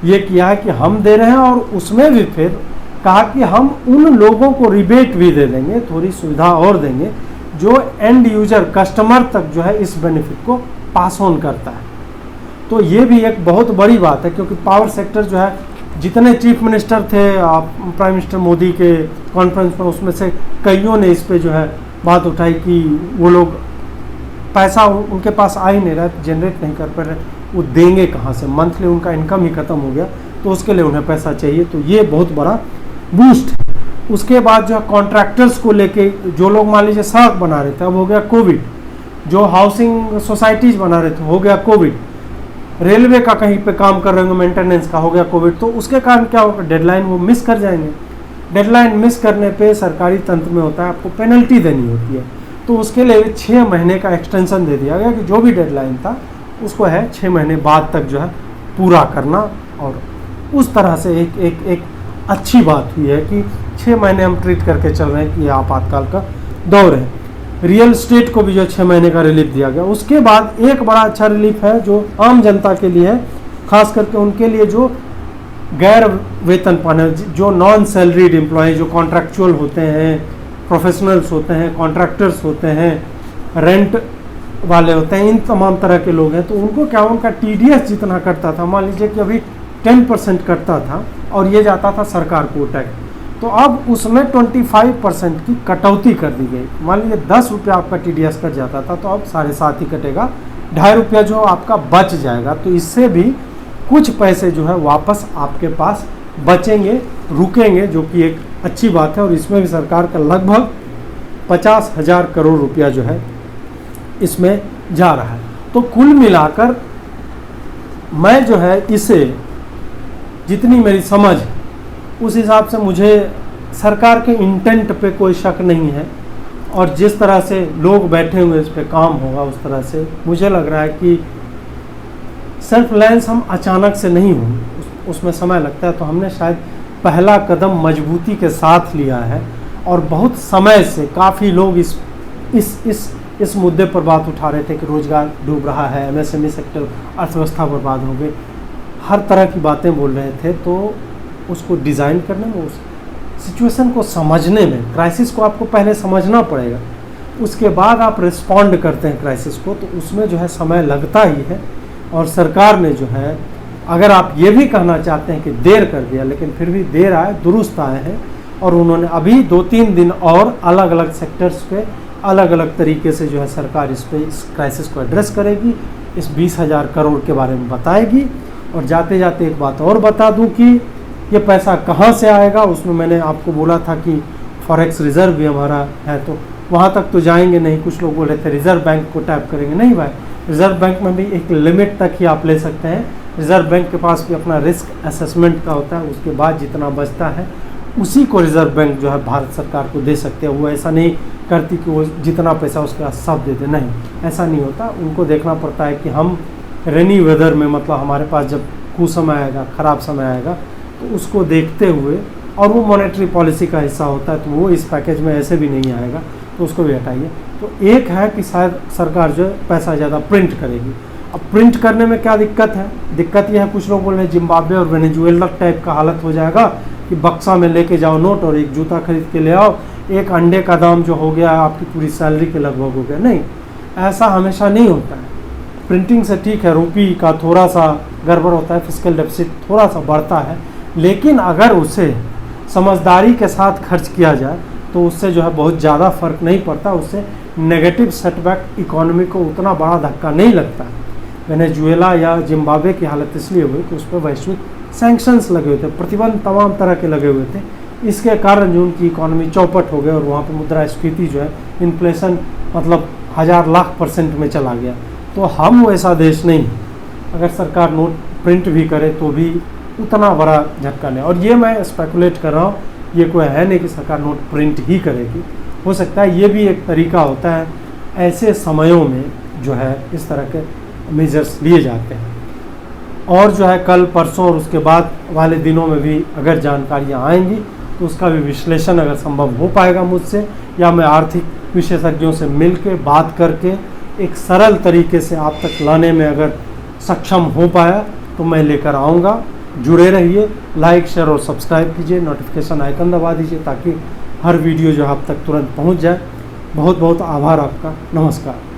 ये किया है कि हम दे रहे हैं, और उसमें भी फिर कहा कि हम उन लोगों को रिबेट भी दे देंगे, थोड़ी सुविधा और देंगे जो एंड यूजर कस्टमर तक जो है इस बेनिफिट को पास ऑन करता है। तो ये भी एक बहुत बड़ी बात है, क्योंकि पावर सेक्टर जो है, जितने चीफ मिनिस्टर थे प्राइम मिनिस्टर मोदी के कॉन्फ्रेंस में, उसमें से कईयों ने इस पे जो है बात उठाई कि वो लोग पैसा उनके पास आ ही नहीं रहा, जनरेट नहीं कर पा रहे, वो देंगे कहाँ से? मंथली उनका इनकम ही खत्म हो गया, तो उसके लिए उन्हें पैसा चाहिए। तो ये बहुत बड़ा बूस्ट है। उसके बाद जो है कॉन्ट्रैक्टर्स को लेके, जो लोग मान लीजिए सड़क बना रहे थे, अब हो गया कोविड, जो हाउसिंग सोसाइटीज बना रहे थे, हो गया कोविड, रेलवे का कहीं पे काम कर रहे होंगे मेंटेनेंस का, हो गया कोविड। तो उसके कारण क्या होगा? डेडलाइन वो मिस कर जाएंगे। डेडलाइन मिस करने पे सरकारी तंत्र में होता है आपको पेनल्टी देनी होती है, तो उसके लिए 6 महीने का एक्सटेंशन दे दिया गया कि जो भी डेडलाइन था उसको है 6 महीने बाद तक जो है पूरा करना। और उस तरह से एक अच्छी बात हुई है कि 6 महीने हम ट्रीट करके चल रहे हैं कि यह आपातकाल का दौर है। रियल स्टेट को भी जो 6 महीने का रिलीफ दिया गया। उसके बाद एक बड़ा अच्छा रिलीफ है जो आम जनता के लिए है, खास करके उनके लिए जो गैर वेतन पाने, जो नॉन सैलरीड एम्प्लॉय, जो कॉन्ट्रैक्चुअल होते हैं, प्रोफेशनल्स होते हैं, कॉन्ट्रैक्टर्स होते हैं, रेंट वाले होते हैं, इन तमाम तरह के लोग हैं। तो उनको क्या, उनका टीडीएस जितना कटता था, मान लीजिए कि अभी 10% कटता था और ये जाता था सरकार को टैक्स, तो अब उसमें 25% की कटौती कर दी गई। मान लीजिए 10 रुपया आपका टीडीएस कट जाता था, तो अब 7.5 ही कटेगा, 2.5 रुपया जो आपका बच जाएगा। तो इससे भी कुछ पैसे जो है वापस आपके पास बचेंगे, रुकेंगे, जो कि एक अच्छी बात है। और इसमें भी सरकार का लगभग 50,000 करोड़ रुपया जो है इसमें जा रहा है। तो कुल मिलाकर मैं जो है इसे, जितनी मेरी समझ, उस हिसाब से मुझे सरकार के इंटेंट पे कोई शक नहीं है, और जिस तरह से लोग बैठे हुए इस पे काम होगा, उस तरह से मुझे लग रहा है कि सेल्फ रिलायंस हम अचानक से नहीं होंगे, उसमें समय लगता है। तो हमने शायद पहला कदम मजबूती के साथ लिया है, और बहुत समय से काफ़ी लोग इस मुद्दे पर बात उठा रहे थे कि रोजगार डूब रहा है, एमएसएमई सेक्टर, अर्थव्यवस्था बर्बाद हो गई, हर तरह की बातें बोल रहे थे। तो उसको डिज़ाइन करने में, उस सिचुएशन को समझने में, क्राइसिस को आपको पहले समझना पड़ेगा, उसके बाद आप रिस्पॉन्ड करते हैं क्राइसिस को, तो उसमें जो है समय लगता ही है। और सरकार ने जो है, अगर आप ये भी कहना चाहते हैं कि देर कर दिया, लेकिन फिर भी देर आए दुरुस्त आए हैं, और उन्होंने अभी 2-3 दिन और अलग अलग सेक्टर्स पे अलग अलग तरीके से जो है सरकार इस क्राइसिस को एड्रेस करेगी, इस 20,000 करोड़ के बारे में बताएगी। और जाते जाते एक बात और बता दूं कि ये पैसा कहाँ से आएगा, उसमें मैंने आपको बोला था कि फॉरेक्स रिजर्व भी हमारा है, तो वहाँ तक तो जाएंगे नहीं। कुछ लोग बोल रहे थे रिजर्व बैंक को टैप करेंगे, नहीं भाई, रिजर्व बैंक में भी एक लिमिट तक ही आप ले सकते हैं। रिजर्व बैंक के पास भी अपना रिस्क असेसमेंट का होता है, उसके बाद जितना बचता है उसी को रिजर्व बैंक जो है भारत सरकार को दे सकते हैं। वो ऐसा नहीं करती कि वो जितना पैसा उसके पास सब दे दे, नहीं, ऐसा नहीं होता। उनको देखना पड़ता है कि हम रेनी वेदर में, मतलब हमारे पास जब कुसमय आएगा, ख़राब समय आएगा, तो उसको देखते हुए, और वो मॉनेटरी पॉलिसी का हिस्सा होता है, तो वो इस पैकेज में ऐसे भी नहीं आएगा, तो उसको भी हटाइए। तो एक है कि शायद सरकार जो है पैसा ज़्यादा प्रिंट करेगी। अब प्रिंट करने में क्या दिक्कत है? दिक्कत यह है, कुछ लोग बोल रहे हैं जिम्बाब्वे और वेनेजुएला टाइप का हालत हो जाएगा कि बक्सा में लेके जाओ नोट और एक जूता खरीद के ले आओ, एक अंडे का दाम जो हो गया आपकी पूरी सैलरी के लगभग हो गया। नहीं, ऐसा हमेशा नहीं होता है। प्रिंटिंग से ठीक है, रुपये का थोड़ा सा गड़बड़ होता है, फिस्कल डेफिसिट थोड़ा सा बढ़ता है, लेकिन अगर उसे समझदारी के साथ खर्च किया जाए तो उससे जो है बहुत ज़्यादा फर्क नहीं पड़ता, उससे नेगेटिव सेटबैक इकोनॉमी को उतना बड़ा धक्का नहीं लगता है। वेनेजुएला या जिम्बाब्वे की हालत इसलिए हुई कि उस पर वैश्विक सैंक्शंस लगे हुए थे, प्रतिबंध तमाम तरह के लगे हुए थे। इसके कारण जो उनकी इकोनॉमी चौपट हो गई और वहाँ पर मुद्रास्फीति जो है, इन्फ्लेशन मतलब 1000 लाख% में चला गया। तो हम वैसा देश नहीं, अगर सरकार नोट प्रिंट भी करे तो भी उतना बड़ा झटका नहीं। और ये मैं स्पेकुलेट कर रहा हूँ, ये कोई है नहीं कि सरकार नोट प्रिंट ही करेगी। हो सकता है ये भी एक तरीका होता है, ऐसे समयों में जो है इस तरह के मेजर्स लिए जाते हैं। और जो है कल परसों और उसके बाद वाले दिनों में भी अगर जानकारियाँ आएंगी तो उसका भी विश्लेषण अगर संभव हो पाएगा मुझसे, या मैं आर्थिक विशेषज्ञों से मिल के बात करके एक सरल तरीके से आप तक लाने में अगर सक्षम हो पाया तो मैं लेकर आऊँगा। जुड़े रहिए, लाइक शेयर और सब्सक्राइब कीजिए, नोटिफिकेशन आइकन दबा दीजिए ताकि हर वीडियो जो आप तक तुरंत पहुंच जाए। बहुत बहुत आभार आपका, नमस्कार।